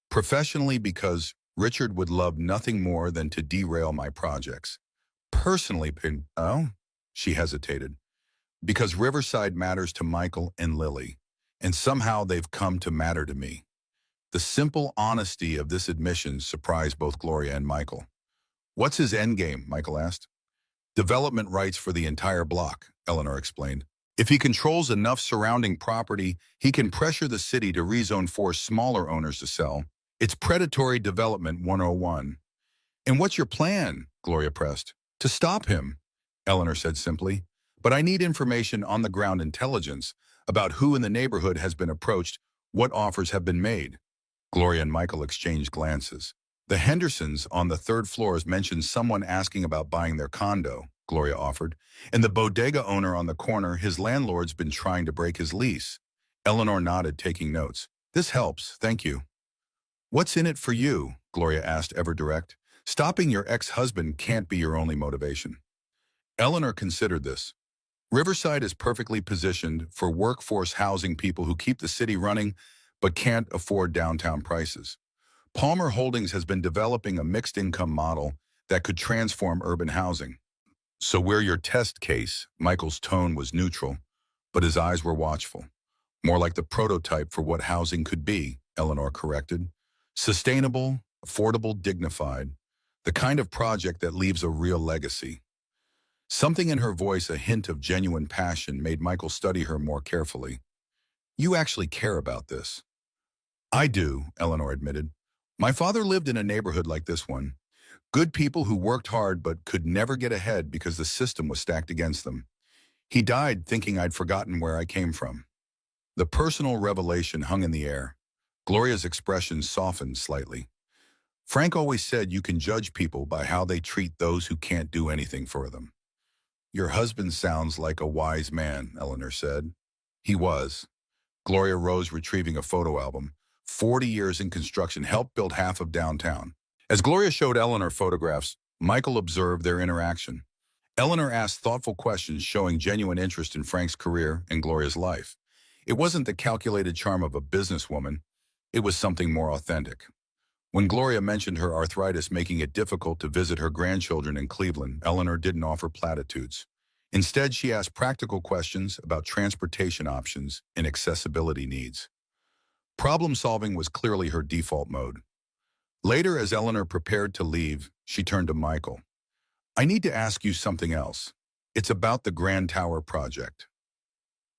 Speaker 1: "Professionally, because Richard would love nothing more than to derail my projects. Personally, oh?" She hesitated. "Because Riverside matters to Michael and Lily, and somehow they've come to matter to me." The simple honesty of this admission surprised both Gloria and Michael. "What's his endgame?" Michael asked. "Development rights for the entire block," Eleanor explained. "If he controls enough surrounding property, he can pressure the city to rezone, force smaller owners to sell. It's predatory development 101. "And what's your plan?" Gloria pressed. "To stop him," Eleanor said simply. "But I need information, on-the-ground intelligence, about who in the neighborhood has been approached, what offers have been made." Gloria and Michael exchanged glances. "The Hendersons on the third floors mentioned someone asking about buying their condo," Gloria offered. "And the bodega owner on the corner, his landlord's been trying to break his lease." Eleanor nodded, taking notes. "This helps, thank you." "What's in it for you?" Gloria asked, ever direct. "Stopping your ex-husband can't be your only motivation." Eleanor considered this. Riverside is perfectly positioned for workforce housing, people who keep the city running but can't afford downtown prices. Palmer Holdings has been developing a mixed-income model that could transform urban housing. "So we're your test case." Michael's tone was neutral, but his eyes were watchful. "More like the prototype for what housing could be," Eleanor corrected. "Sustainable, affordable, dignified. The kind of project that leaves a real legacy." Something in her voice, a hint of genuine passion, made Michael study her more carefully. "You actually care about this." "I do," Eleanor admitted. "My father lived in a neighborhood like this one. Good people who worked hard but could never get ahead because the system was stacked against them. He died thinking I'd forgotten where I came from. The personal revelation hung in the air. Gloria's expression softened slightly. Frank always said you can judge people by how they treat those who can't do anything for them. Your husband sounds like a wise man, Eleanor said. He was. Gloria rose, retrieving a photo album. 40 years in construction helped build half of downtown. As Gloria showed Eleanor photographs, Michael observed their interaction. Eleanor asked thoughtful questions showing genuine interest in Frank's career and Gloria's life. It wasn't the calculated charm of a businesswoman. It was something more authentic. When Gloria mentioned her arthritis making it difficult to visit her grandchildren in Cleveland, Eleanor didn't offer platitudes. Instead, she asked practical questions about transportation options and accessibility needs. Problem-solving was clearly her default mode. Later, as Eleanor prepared to leave, she turned to Michael. I need to ask you something else. It's about the Grand Tower project.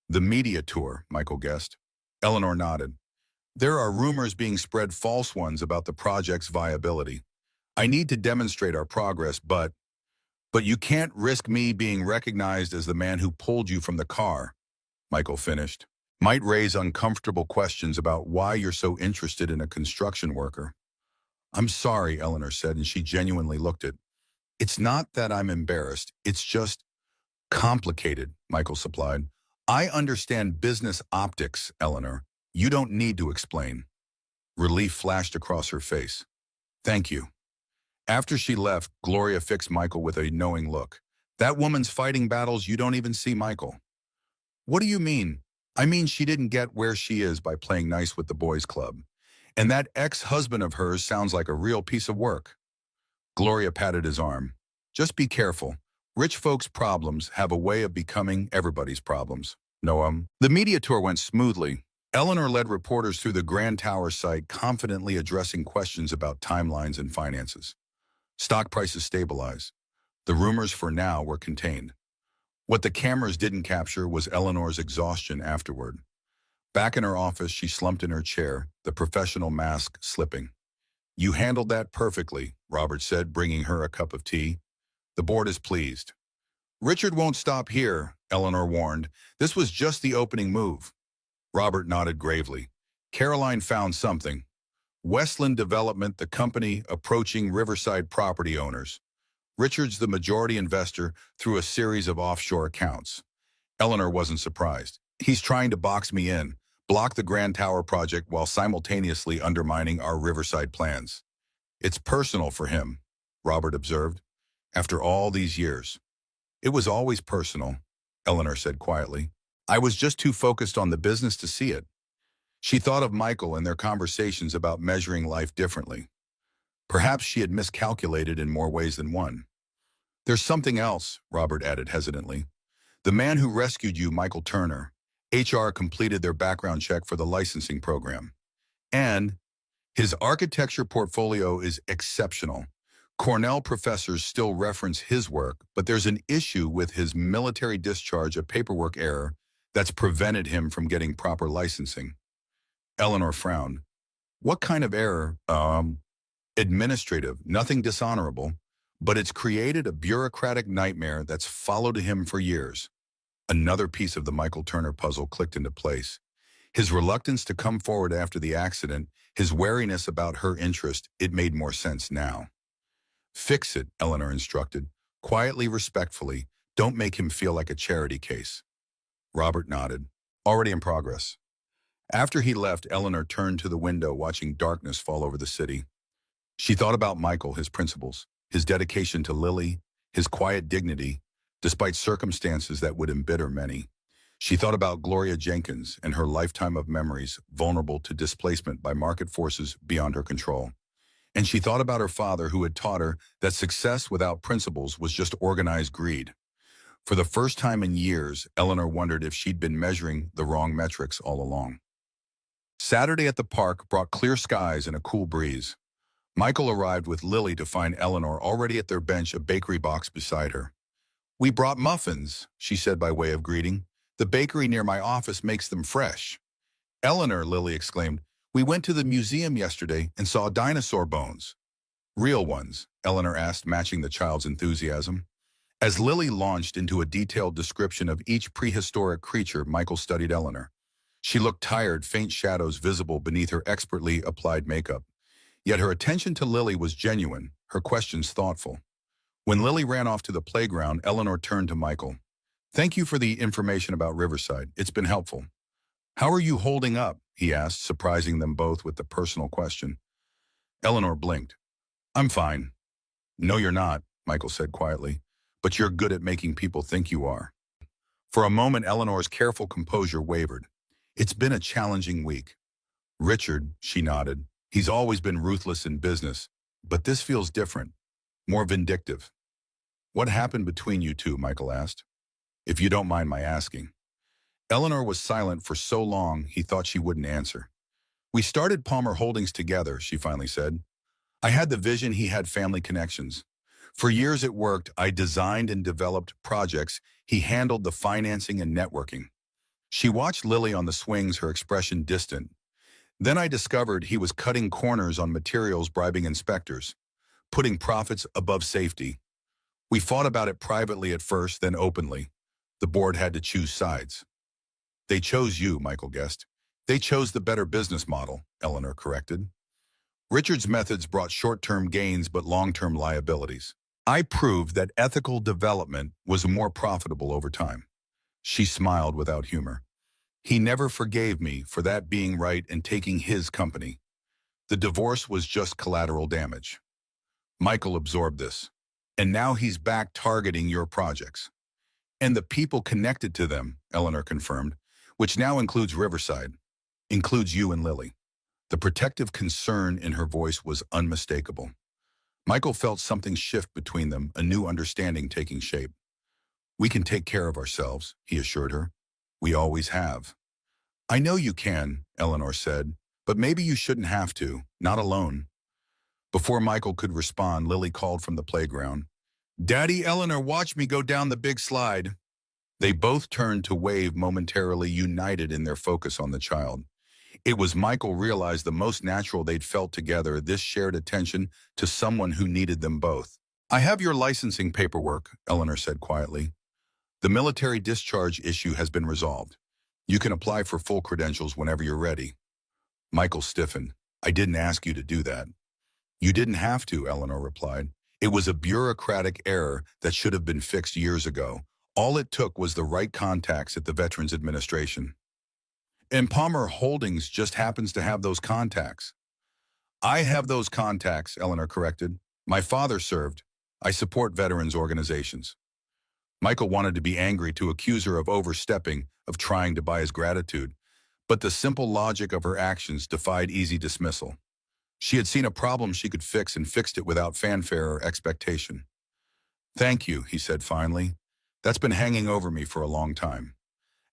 Speaker 1: The media tour, Michael guessed. Eleanor nodded. There are rumors being spread, false ones, about the project's viability. I need to demonstrate our progress, but you can't risk me being recognized as the man who pulled you from the car, Michael finished. Might raise uncomfortable questions about why you're so interested in a construction worker. I'm sorry, Eleanor said, and she genuinely looked it. It's not that I'm embarrassed, it's just complicated, Michael supplied. I understand business optics, Eleanor. You don't need to explain. Relief flashed across her face. Thank you. After she left, Gloria fixed Michael with a knowing look. That woman's fighting battles you don't even see, Michael. What do you mean? I mean she didn't get where she is by playing nice with the boys' club. And that ex-husband of hers sounds like a real piece of work. Gloria patted his arm. Just be careful. Rich folks' problems have a way of becoming everybody's problems. Noam. The media tour went smoothly. Eleanor led reporters through the Grand Tower site, confidently addressing questions about timelines and finances. Stock prices stabilized. The rumors for now were contained. What the cameras didn't capture was Eleanor's exhaustion afterward. Back in her office, she slumped in her chair, the professional mask slipping. You handled that perfectly, Robert said, bringing her a cup of tea. The board is pleased. Richard won't stop here, Eleanor warned. This was just the opening move. Robert nodded gravely. Caroline found something. Westland Development, the company approaching Riverside property owners. Richard's the majority investor through a series of offshore accounts. Eleanor wasn't surprised. He's trying to box me in, block the Grand Tower project while simultaneously undermining our Riverside plans. It's personal for him, Robert observed. After all these years. It was always personal, Eleanor said quietly. I was just too focused on the business to see it. She thought of Michael and their conversations about measuring life differently. Perhaps she had miscalculated in more ways than one. There's something else, Robert added hesitantly. The man who rescued you, Michael Turner. HR completed their background check for the licensing program. And his architecture portfolio is exceptional. Cornell professors still reference his work, but there's an issue with his military discharge, a paperwork error that's prevented him from getting proper licensing. Eleanor frowned. What kind of error? Administrative, nothing dishonorable, but it's created a bureaucratic nightmare that's followed him for years. Another piece of the Michael Turner puzzle clicked into place. His reluctance to come forward after the accident, his wariness about her interest, it made more sense now. Fix it, Eleanor instructed, quietly, respectfully. Don't make him feel like a charity case. Robert nodded. Already in progress. After he left, Eleanor turned to the window, watching darkness fall over the city. She thought about Michael, his principles, his dedication to Lily, his quiet dignity, despite circumstances that would embitter many. She thought about Gloria Jenkins and her lifetime of memories, vulnerable to displacement by market forces beyond her control. And she thought about her father, who had taught her that success without principles was just organized greed. For the first time in years, Eleanor wondered if she'd been measuring the wrong metrics all along. Saturday at the park brought clear skies and a cool breeze. Michael arrived with Lily to find Eleanor already at their bench, a bakery box beside her. We brought muffins, she said by way of greeting. The bakery near my office makes them fresh. Eleanor, Lily exclaimed, we went to the museum yesterday and saw dinosaur bones. Real ones, Eleanor asked, matching the child's enthusiasm. As Lily launched into a detailed description of each prehistoric creature, Michael studied Eleanor. She looked tired, faint shadows visible beneath her expertly applied makeup. Yet her attention to Lily was genuine, her questions thoughtful. When Lily ran off to the playground, Eleanor turned to Michael. "Thank you for the information about Riverside. It's been helpful." "How are you holding up?" he asked, surprising them both with the personal question. Eleanor blinked. "I'm fine." "No, you're not," Michael said quietly. "But you're good at making people think you are." For a moment, Eleanor's careful composure wavered. "It's been a challenging week." "Richard," she nodded. "He's always been ruthless in business. But this feels different. More vindictive." "What happened between you two?" Michael asked. "If you don't mind my asking." Eleanor was silent for so long he thought she wouldn't answer. "We started Palmer Holdings together," she finally said. "I had the vision, he had family connections. For years it worked. I designed and developed projects. He handled the financing and networking." She watched Lily on the swings, her expression distant. "Then I discovered he was cutting corners on materials, bribing inspectors, putting profits above safety. We fought about it privately at first, then openly. The board had to choose sides." "They chose you," Michael guessed. "They chose the better business model," Eleanor corrected. "Richard's methods brought short-term gains but long-term liabilities. I proved that ethical development was more profitable over time." She smiled without humor. "He never forgave me for that being right and taking his company. The divorce was just collateral damage." Michael absorbed this. "And now he's back targeting your projects." "And the people connected to them," Eleanor confirmed, "which now includes Riverside, includes you and Lily." The protective concern in her voice was unmistakable. Michael felt something shift between them, a new understanding taking shape. "We can take care of ourselves," he assured her. "We always have." "I know you can," Eleanor said, "but maybe you shouldn't have to, not alone." Before Michael could respond, Lily called from the playground. "Daddy, Eleanor, watch me go down the big slide." They both turned to wave, momentarily united in their focus on the child. It was, Michael realized, the most natural they'd felt together, this shared attention to someone who needed them both. "I have your licensing paperwork," Eleanor said quietly. "The military discharge issue has been resolved. You can apply for full credentials whenever you're ready." Michael stiffened. "I didn't ask you to do that." "You didn't have to," Eleanor replied. "It was a bureaucratic error that should have been fixed years ago. All it took was the right contacts at the Veterans Administration. And Palmer Holdings just happens to have those contacts." "I have those contacts," Eleanor corrected. "My father served. I support veterans organizations." Michael wanted to be angry, to accuse her of overstepping, of trying to buy his gratitude, but the simple logic of her actions defied easy dismissal. She had seen a problem she could fix and fixed it without fanfare or expectation. "Thank you," he said finally. "That's been hanging over me for a long time."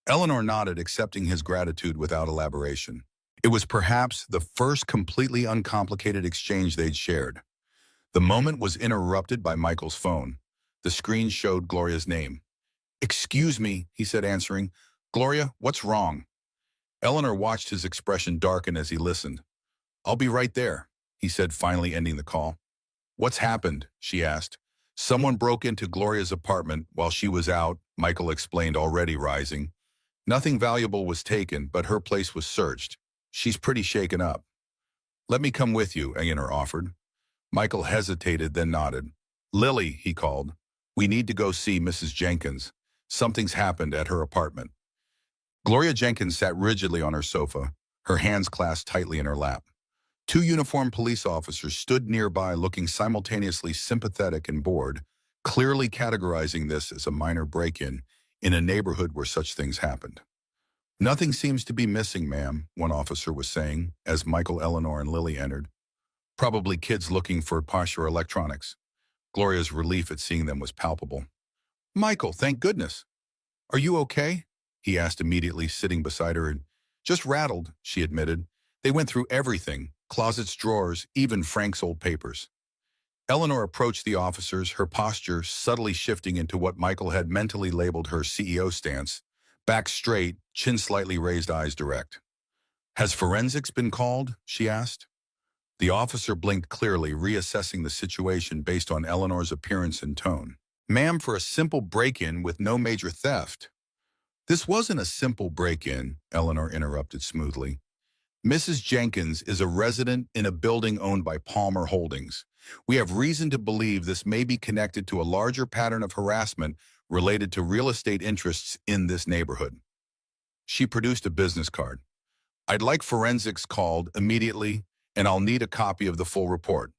Speaker 1: Eleanor nodded, accepting his gratitude without elaboration. It was perhaps the first completely uncomplicated exchange they'd shared. The moment was interrupted by Michael's phone. The screen showed Gloria's name. "Excuse me," he said, answering. "Gloria, what's wrong?" Eleanor watched his expression darken as he listened. "I'll be right there," he said, finally ending the call. "What's happened?" she asked. "Someone broke into Gloria's apartment while she was out," Michael explained, already rising. "Nothing valuable was taken, but her place was searched. She's pretty shaken up." "Let me come with you," Eleanor offered. Michael hesitated, then nodded. "Lily," he called, "we need to go see Mrs. Jenkins. Something's happened at her apartment." Gloria Jenkins sat rigidly on her sofa, her hands clasped tightly in her lap. Two uniformed police officers stood nearby, looking simultaneously sympathetic and bored, clearly categorizing this as a minor break-in in a neighborhood where such things happened. "Nothing seems to be missing, ma'am," one officer was saying as Michael, Eleanor, and Lily entered. "Probably kids looking for posher electronics." Gloria's relief at seeing them was palpable. "Michael, thank goodness. Are you okay?" he asked immediately, sitting beside her. "Just rattled," she admitted. "They went through everything, closets, drawers, even Frank's old papers." Eleanor approached the officers, her posture subtly shifting into what Michael had mentally labeled her CEO stance, back straight, chin slightly raised, eyes direct. "Has forensics been called?" she asked. The officer blinked clearly, reassessing the situation based on Eleanor's appearance and tone. Ma'am, for a simple break-in with no major theft. This wasn't a simple break-in, Eleanor interrupted smoothly. Mrs. Jenkins is a resident in a building owned by Palmer Holdings. We have reason to believe this may be connected to a larger pattern of harassment related to real estate interests in this neighborhood. She produced a business card. I'd like forensics called immediately, and I'll need a copy of the full report.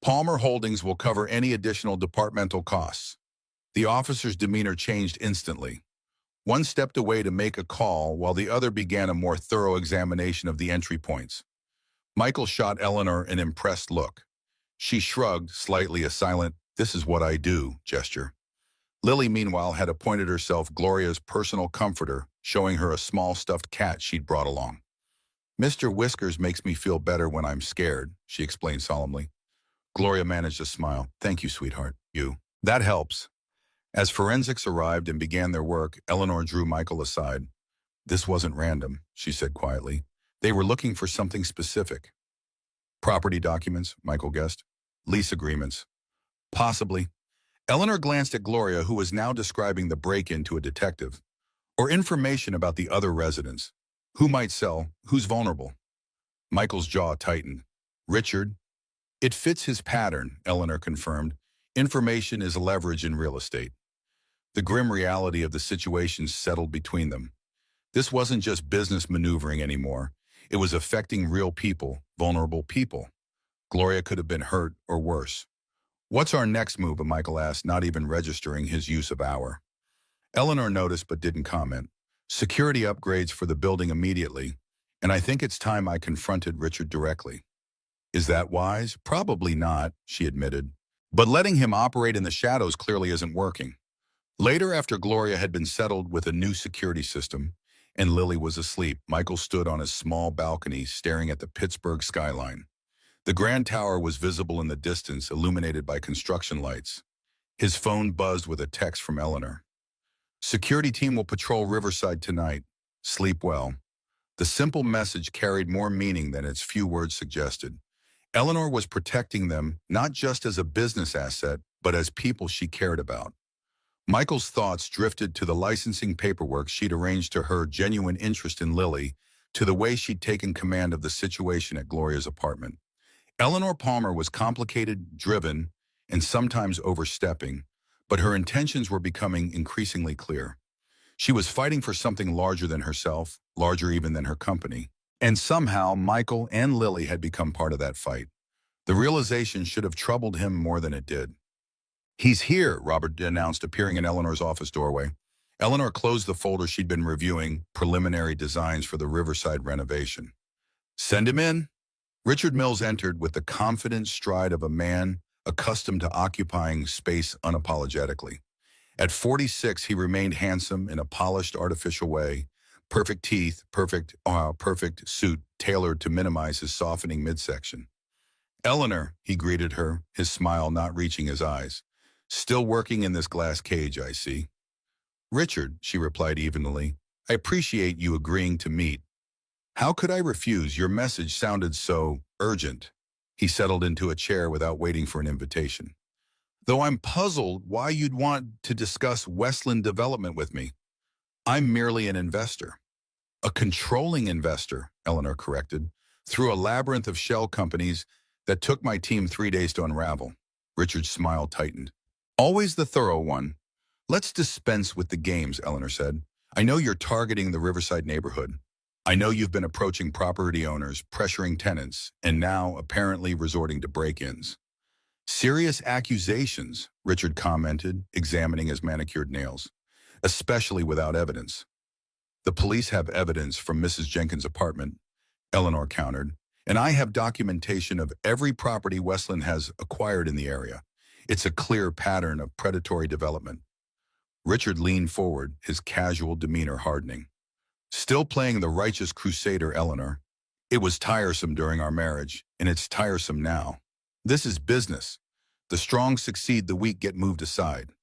Speaker 1: Palmer Holdings will cover any additional departmental costs. The officer's demeanor changed instantly. One stepped away to make a call while the other began a more thorough examination of the entry points. Michael shot Eleanor an impressed look. She shrugged, slightly a silent, "This is what I do" gesture. Lily, meanwhile, had appointed herself Gloria's personal comforter, showing her a small stuffed cat she'd brought along. "Mr. Whiskers makes me feel better when I'm scared," she explained solemnly. Gloria managed a smile. "Thank you, sweetheart. You. That helps." As forensics arrived and began their work, Eleanor drew Michael aside. "This wasn't random," she said quietly. "They were looking for something specific." "Property documents," Michael guessed. "Lease agreements." "Possibly." Eleanor glanced at Gloria, who was now describing the break-in to a detective. "Or information about the other residents. Who might sell, who's vulnerable." Michael's jaw tightened. "Richard?" "It fits his pattern," Eleanor confirmed. "Information is leverage in real estate." The grim reality of the situation settled between them. This wasn't just business maneuvering anymore. It was affecting real people, vulnerable people. Gloria could have been hurt or worse. "What's our next move?" Michael asked, not even registering his use of "our." Eleanor noticed but didn't comment. "Security upgrades for the building immediately, and I think it's time I confronted Richard directly." "Is that wise?" "Probably not," she admitted. "But letting him operate in the shadows clearly isn't working." Later, after Gloria had been settled with a new security system, and Lily was asleep, Michael stood on his small balcony staring at the Pittsburgh skyline. The Grand Tower was visible in the distance, illuminated by construction lights. His phone buzzed with a text from Eleanor. "Security team will patrol Riverside tonight. Sleep well." The simple message carried more meaning than its few words suggested. Eleanor was protecting them, not just as a business asset, but as people she cared about. Michael's thoughts drifted to the licensing paperwork she'd arranged, to her genuine interest in Lily, to the way she'd taken command of the situation at Gloria's apartment. Eleanor Palmer was complicated, driven, and sometimes overstepping, but her intentions were becoming increasingly clear. She was fighting for something larger than herself, larger even than her company. And somehow, Michael and Lily had become part of that fight. The realization should have troubled him more than it did. "He's here," Robert announced, appearing in Eleanor's office doorway. Eleanor closed the folder she'd been reviewing, preliminary designs for the Riverside renovation. "Send him in." Richard Mills entered with the confident stride of a man accustomed to occupying space unapologetically. At 46, he remained handsome in a polished, artificial way. Perfect teeth, perfect suit tailored to minimize his softening midsection. "Eleanor," he greeted her, his smile not reaching his eyes. "Still working in this glass cage, I see." "Richard," she replied evenly, "I appreciate you agreeing to meet." "How could I refuse? Your message sounded so urgent." He settled into a chair without waiting for an invitation. "Though I'm puzzled why you'd want to discuss Westland development with me. I'm merely an investor." "A controlling investor," Eleanor corrected, "through a labyrinth of shell companies that took my team 3 days to unravel." Richard's smile tightened. "Always the thorough one." "Let's dispense with the games," Eleanor said. "I know you're targeting the Riverside neighborhood. I know you've been approaching property owners, pressuring tenants, and now apparently resorting to break-ins." "Serious accusations," Richard commented, examining his manicured nails. "Especially without evidence." "The police have evidence from Mrs. Jenkins' apartment," Eleanor countered, "and I have documentation of every property Westland has acquired in the area. It's a clear pattern of predatory development." Richard leaned forward, his casual demeanor hardening. "Still playing the righteous crusader, Eleanor. It was tiresome during our marriage, and it's tiresome now. This is business. The strong succeed, the weak get moved aside."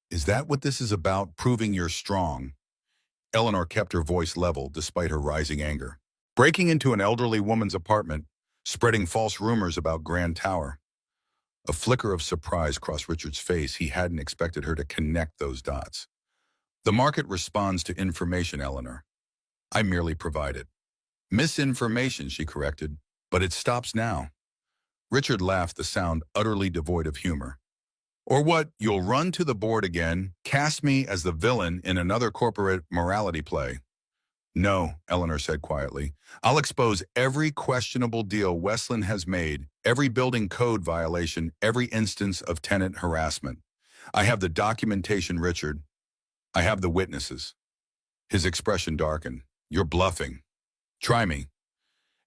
Speaker 1: "Is that what this is about, proving you're strong?" Eleanor kept her voice level despite her rising anger. "Breaking into an elderly woman's apartment, spreading false rumors about Grand Tower." A flicker of surprise crossed Richard's face. He hadn't expected her to connect those dots. The market responds to information, Eleanor. I merely provide it. Misinformation, she corrected, but it stops now. Richard laughed, the sound utterly devoid of humor. Or what, you'll run to the board again, cast me as the villain in another corporate morality play? No, Eleanor said quietly. I'll expose every questionable deal Westland has made, every building code violation, every instance of tenant harassment. I have the documentation, Richard. I have the witnesses. His expression darkened. You're bluffing. Try me.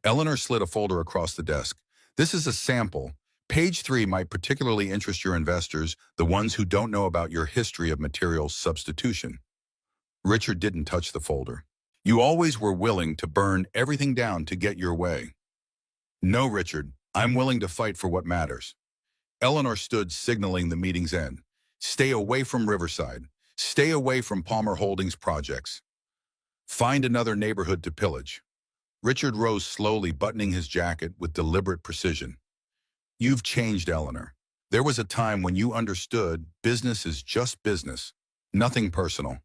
Speaker 1: Eleanor slid a folder across the desk. This is a sample. Page 3 might particularly interest your investors, the ones who don't know about your history of material substitution. Richard didn't touch the folder. You always were willing to burn everything down to get your way. No, Richard, I'm willing to fight for what matters. Eleanor stood, signaling the meeting's end. Stay away from Riverside. Stay away from Palmer Holdings projects. Find another neighborhood to pillage. Richard rose slowly, buttoning his jacket with deliberate precision. You've changed, Eleanor. There was a time when you understood business is just business, nothing personal.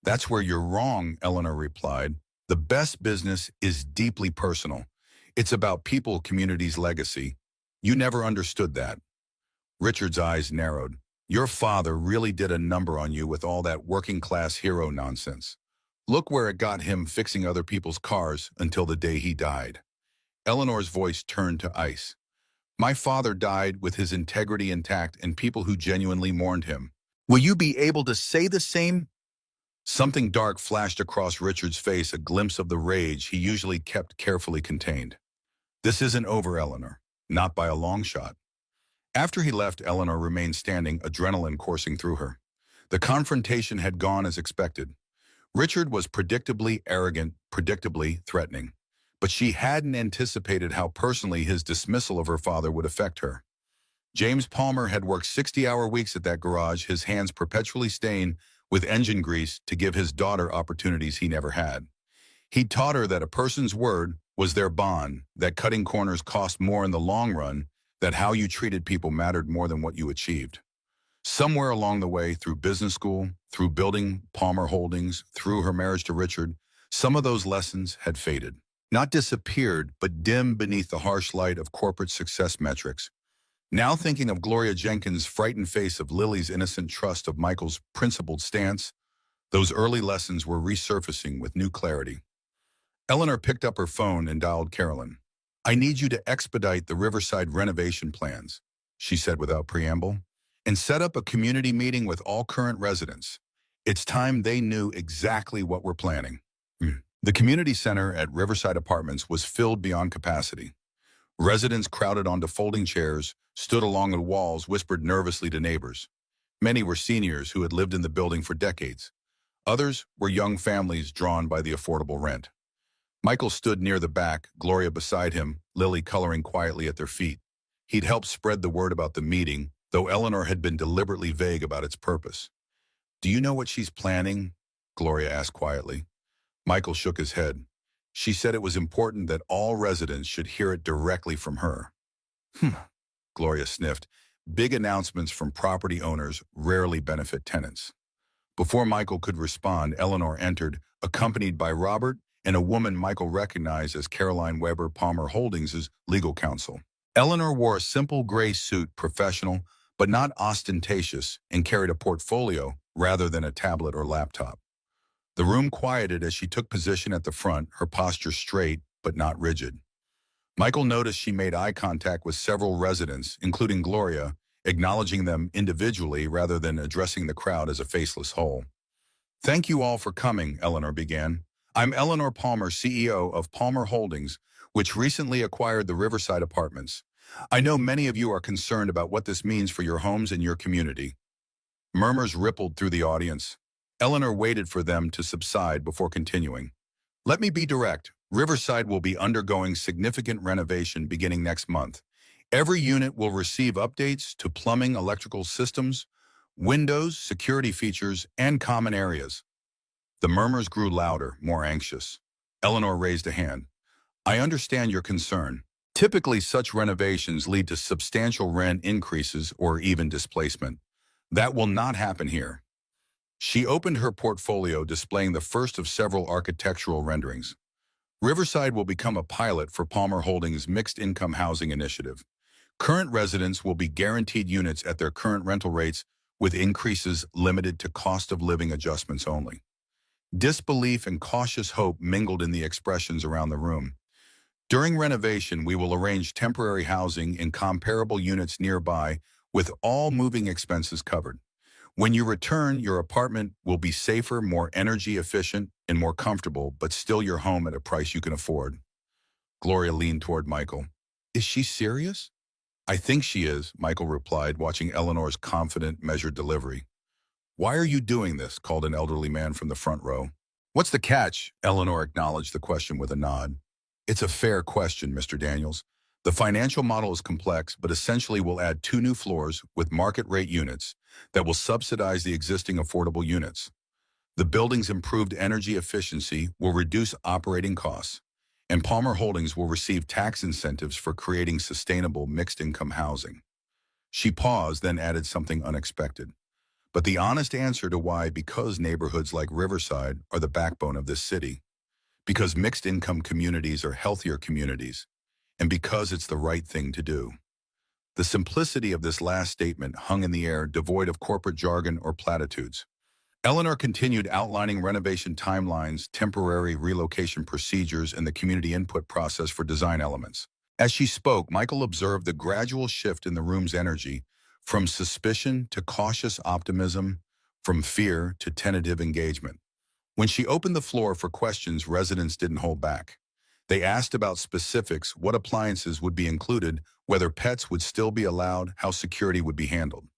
Speaker 1: That's where you're wrong, Eleanor replied. The best business is deeply personal. It's about people, communities, legacy. You never understood that. Richard's eyes narrowed. Your father really did a number on you with all that working-class hero nonsense. Look where it got him, fixing other people's cars until the day he died. Eleanor's voice turned to ice. My father died with his integrity intact and people who genuinely mourned him. Will you be able to say the same? Something dark flashed across Richard's face, a glimpse of the rage he usually kept carefully contained. This isn't over, Eleanor. Not by a long shot. After he left, Eleanor remained standing, adrenaline coursing through her. The confrontation had gone as expected. Richard was predictably arrogant, predictably threatening. But she hadn't anticipated how personally his dismissal of her father would affect her. James Palmer had worked 60-hour weeks at that garage, his hands perpetually stained with engine grease to give his daughter opportunities he never had. He'd taught her that a person's word was their bond, that cutting corners cost more in the long run, that how you treated people mattered more than what you achieved. Somewhere along the way, through business school, through building Palmer Holdings, through her marriage to Richard, some of those lessons had faded. Not disappeared, but dimmed beneath the harsh light of corporate success metrics. Now thinking of Gloria Jenkins' frightened face, of Lily's innocent trust, of Michael's principled stance, those early lessons were resurfacing with new clarity. Eleanor picked up her phone and dialed Carolyn. I need you to expedite the Riverside renovation plans, she said without preamble, and set up a community meeting with all current residents. It's time they knew exactly what we're planning. The community center at Riverside Apartments was filled beyond capacity. Residents crowded onto folding chairs, stood along the walls, whispered nervously to neighbors. Many were seniors who had lived in the building for decades. Others were young families drawn by the affordable rent. Michael stood near the back, Gloria beside him, Lily coloring quietly at their feet. He'd helped spread the word about the meeting, though Eleanor had been deliberately vague about its purpose. Do you know what she's planning? Gloria asked quietly. Michael shook his head. She said it was important that all residents should hear it directly from her. Gloria sniffed. Big announcements from property owners rarely benefit tenants. Before Michael could respond, Eleanor entered, accompanied by Robert and a woman Michael recognized as Caroline Weber, Palmer Holdings' legal counsel. Eleanor wore a simple gray suit, professional, but not ostentatious, and carried a portfolio rather than a tablet or laptop. The room quieted as she took position at the front, her posture straight but not rigid. Michael noticed she made eye contact with several residents, including Gloria, acknowledging them individually rather than addressing the crowd as a faceless whole. Thank you all for coming, Eleanor began. I'm Eleanor Palmer, CEO of Palmer Holdings, which recently acquired the Riverside Apartments. I know many of you are concerned about what this means for your homes and your community. Murmurs rippled through the audience. Eleanor waited for them to subside before continuing. Let me be direct. Riverside will be undergoing significant renovation beginning next month. Every unit will receive updates to plumbing, electrical systems, windows, security features, and common areas. The murmurs grew louder, more anxious. Eleanor raised a hand. I understand your concern. Typically, such renovations lead to substantial rent increases or even displacement. That will not happen here. She opened her portfolio displaying the first of several architectural renderings. Riverside will become a pilot for Palmer Holdings' mixed-income housing initiative. Current residents will be guaranteed units at their current rental rates with increases limited to cost of living adjustments only. Disbelief and cautious hope mingled in the expressions around the room. During renovation, we will arrange temporary housing in comparable units nearby with all moving expenses covered. When you return, your apartment will be safer, more energy efficient, and more comfortable, but still your home at a price you can afford. Gloria leaned toward Michael. Is she serious? I think she is, Michael replied, watching Eleanor's confident, measured delivery. Why are you doing this? Called an elderly man from the front row. What's the catch? Eleanor acknowledged the question with a nod. It's a fair question, Mr. Daniels. The financial model is complex, but essentially will add 2 new floors with market rate units that will subsidize the existing affordable units. The building's improved energy efficiency will reduce operating costs, and Palmer Holdings will receive tax incentives for creating sustainable mixed-income housing. She paused, then added something unexpected. But the honest answer to why, because neighborhoods like Riverside are the backbone of this city, because mixed-income communities are healthier communities, and because it's the right thing to do. The simplicity of this last statement hung in the air, devoid of corporate jargon or platitudes. Eleanor continued outlining renovation timelines, temporary relocation procedures, and the community input process for design elements. As she spoke, Michael observed the gradual shift in the room's energy, from suspicion to cautious optimism, from fear to tentative engagement. When she opened the floor for questions, residents didn't hold back. They asked about specifics, what appliances would be included, whether pets would still be allowed, how security would be handled.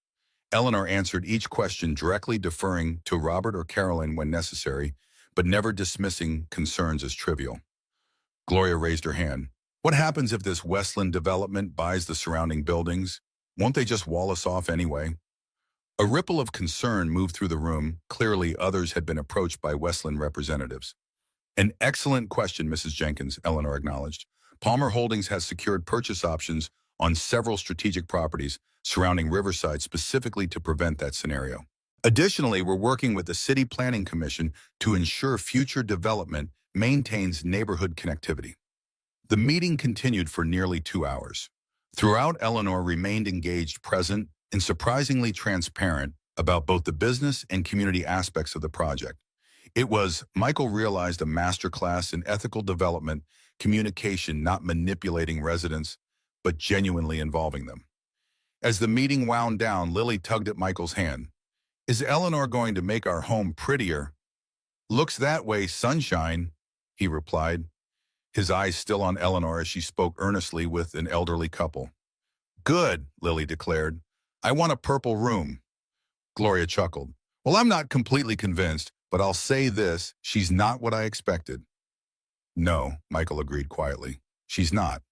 Speaker 1: Eleanor answered each question directly, deferring to Robert or Carolyn when necessary, but never dismissing concerns as trivial. Gloria raised her hand. What happens if this Westland development buys the surrounding buildings? Won't they just wall us off anyway? A ripple of concern moved through the room. Clearly, others had been approached by Westland representatives. An excellent question, Mrs. Jenkins, Eleanor acknowledged. Palmer Holdings has secured purchase options on several strategic properties surrounding Riverside specifically to prevent that scenario. Additionally, we're working with the City Planning Commission to ensure future development maintains neighborhood connectivity. The meeting continued for nearly 2 hours. Throughout, Eleanor remained engaged, present, and surprisingly transparent about both the business and community aspects of the project. It was, Michael realized, a masterclass in ethical development, communication, not manipulating residents, but genuinely involving them. As the meeting wound down, Lily tugged at Michael's hand. Is Eleanor going to make our home prettier? Looks that way, sunshine, he replied, his eyes still on Eleanor as she spoke earnestly with an elderly couple. Good, Lily declared. I want a purple room. Gloria chuckled. Well, I'm not completely convinced, but I'll say this, she's not what I expected. No, Michael agreed quietly. She's not.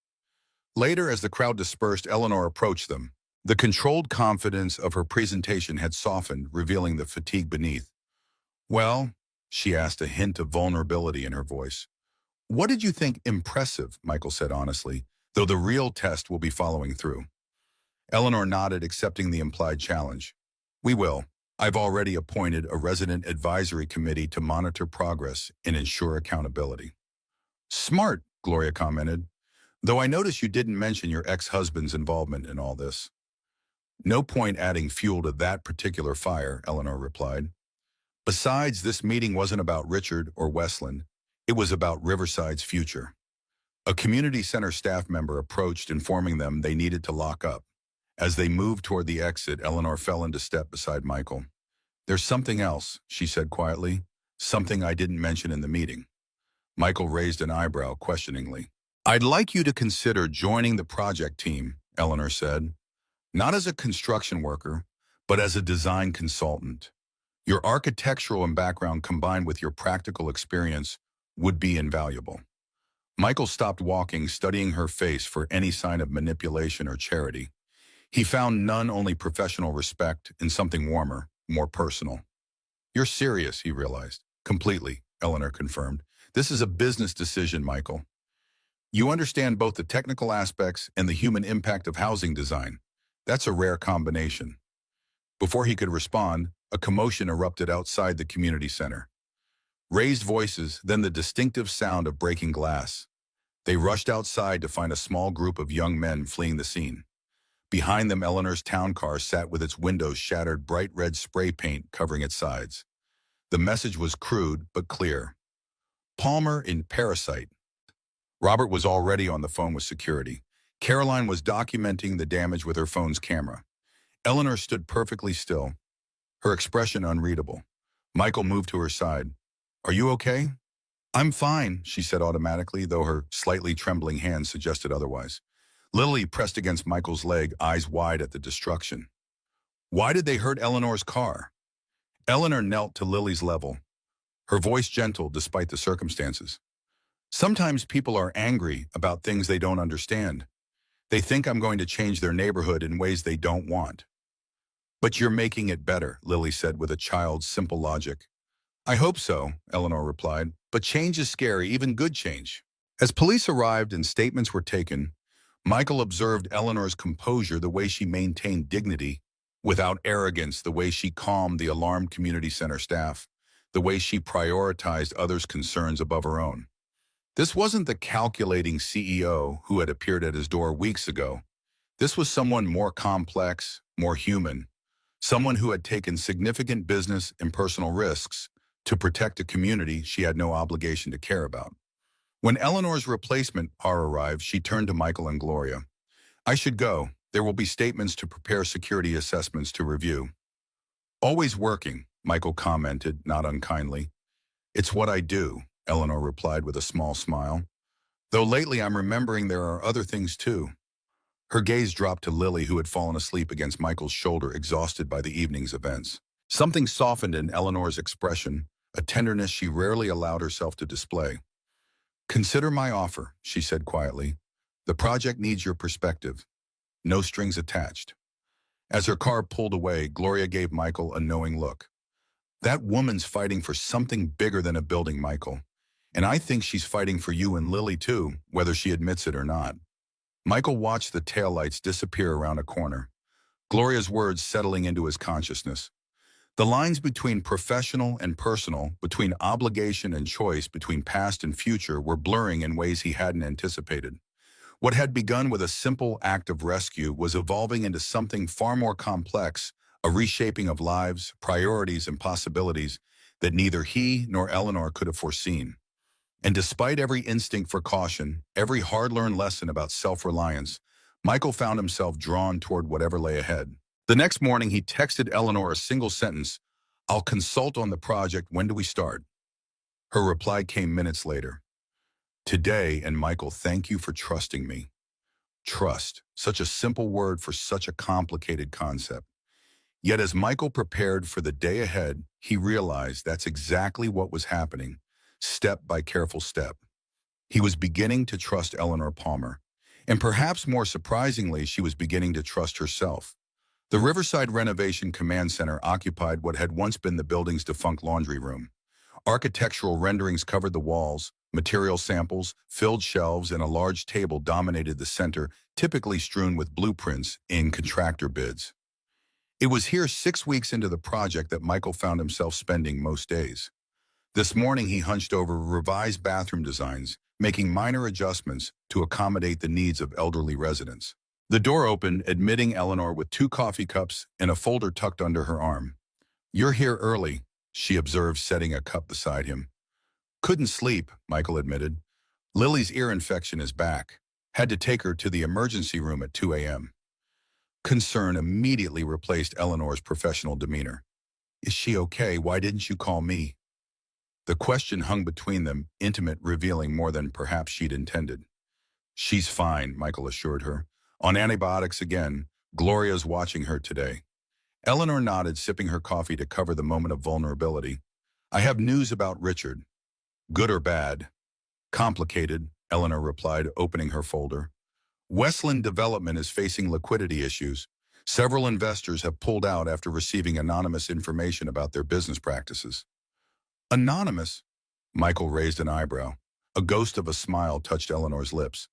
Speaker 1: Later, as the crowd dispersed, Eleanor approached them. The controlled confidence of her presentation had softened, revealing the fatigue beneath. Well, she asked, a hint of vulnerability in her voice. What did you think impressive? Michael said honestly, though the real test will be following through. Eleanor nodded, accepting the implied challenge. We will. I've already appointed a resident advisory committee to monitor progress and ensure accountability. Smart, Gloria commented, though I notice you didn't mention your ex-husband's involvement in all this. No point adding fuel to that particular fire, Eleanor replied. Besides, this meeting wasn't about Richard or Westland. It was about Riverside's future. A community center staff member approached, informing them they needed to lock up. As they moved toward the exit, Eleanor fell into step beside Michael. There's something else, she said quietly, something I didn't mention in the meeting. Michael raised an eyebrow questioningly. I'd like you to consider joining the project team, Eleanor said. Not as a construction worker, but as a design consultant. Your architectural background combined with your practical experience would be invaluable. Michael stopped walking, studying her face for any sign of manipulation or charity. He found none, only professional respect and something warmer, more personal. You're serious, he realized. Completely, Eleanor confirmed. This is a business decision, Michael. You understand both the technical aspects and the human impact of housing design. That's a rare combination. Before he could respond, a commotion erupted outside the community center. Raised voices, then the distinctive sound of breaking glass. They rushed outside to find a small group of young men fleeing the scene. Behind them, Eleanor's town car sat with its windows shattered, bright red spray paint covering its sides. The message was crude but clear. Palmer in Parasite. Robert was already on the phone with security. Caroline was documenting the damage with her phone's camera. Eleanor stood perfectly still, her expression unreadable. Michael moved to her side. "Are you okay?" "I'm fine," she said automatically, though her slightly trembling hand suggested otherwise. Lily pressed against Michael's leg, eyes wide at the destruction. "Why did they hurt Eleanor's car?" Eleanor knelt to Lily's level, her voice gentle despite the circumstances. "Sometimes people are angry about things they don't understand. They think I'm going to change their neighborhood in ways they don't want." "But you're making it better," Lily said with a child's simple logic. "I hope so," Eleanor replied, "but change is scary, even good change." As police arrived and statements were taken, Michael observed Eleanor's composure, the way she maintained dignity without arrogance, the way she calmed the alarmed community center staff, the way she prioritized others' concerns above her own. This wasn't the calculating CEO who had appeared at his door weeks ago. This was someone more complex, more human, someone who had taken significant business and personal risks to protect a community she had no obligation to care about. When Eleanor's replacement car arrived, she turned to Michael and Gloria. "I should go. There will be statements to prepare, security assessments to review." "Always working," Michael commented, not unkindly. "It's what I do," Eleanor replied with a small smile. "Though lately I'm remembering there are other things too." Her gaze dropped to Lily, who had fallen asleep against Michael's shoulder, exhausted by the evening's events. Something softened in Eleanor's expression, a tenderness she rarely allowed herself to display. "Consider my offer," she said quietly. "The project needs your perspective. No strings attached." As her car pulled away, Gloria gave Michael a knowing look. "That woman's fighting for something bigger than a building, Michael. And I think she's fighting for you and Lily too, whether she admits it or not." Michael watched the taillights disappear around a corner, Gloria's words settling into his consciousness. The lines between professional and personal, between obligation and choice, between past and future were blurring in ways he hadn't anticipated. What had begun with a simple act of rescue was evolving into something far more complex, a reshaping of lives, priorities, and possibilities that neither he nor Eleanor could have foreseen. And despite every instinct for caution, every hard-learned lesson about self-reliance, Michael found himself drawn toward whatever lay ahead. The next morning, he texted Eleanor a single sentence, "I'll consult on the project. When do we start?" Her reply came minutes later. "Today, and Michael, thank you for trusting me." Trust, such a simple word for such a complicated concept. Yet as Michael prepared for the day ahead, he realized that's exactly what was happening, step by careful step. He was beginning to trust Eleanor Palmer, and perhaps more surprisingly, she was beginning to trust herself. The Riverside Renovation Command Center occupied what had once been the building's defunct laundry room. Architectural renderings covered the walls, material samples, filled shelves, and a large table dominated the center, typically strewn with blueprints in contractor bids. It was here 6 weeks into the project that Michael found himself spending most days. This morning, he hunched over revised bathroom designs, making minor adjustments to accommodate the needs of elderly residents. The door opened, admitting Eleanor with 2 coffee cups and a folder tucked under her arm. "You're here early," she observed, setting a cup beside him. "Couldn't sleep," Michael admitted. "Lily's ear infection is back. Had to take her to the emergency room at 2 a.m. Concern immediately replaced Eleanor's professional demeanor. "Is she okay? Why didn't you call me?" The question hung between them, intimate, revealing more than perhaps she'd intended. "She's fine," Michael assured her. "On antibiotics again. Gloria's watching her today." Eleanor nodded, sipping her coffee to cover the moment of vulnerability. "I have news about Richard." "Good or bad?" "Complicated," Eleanor replied, opening her folder. "Westland Development is facing liquidity issues. Several investors have pulled out after receiving anonymous information about their business practices." "Anonymous?" Michael raised an eyebrow. A ghost of a smile touched Eleanor's lips,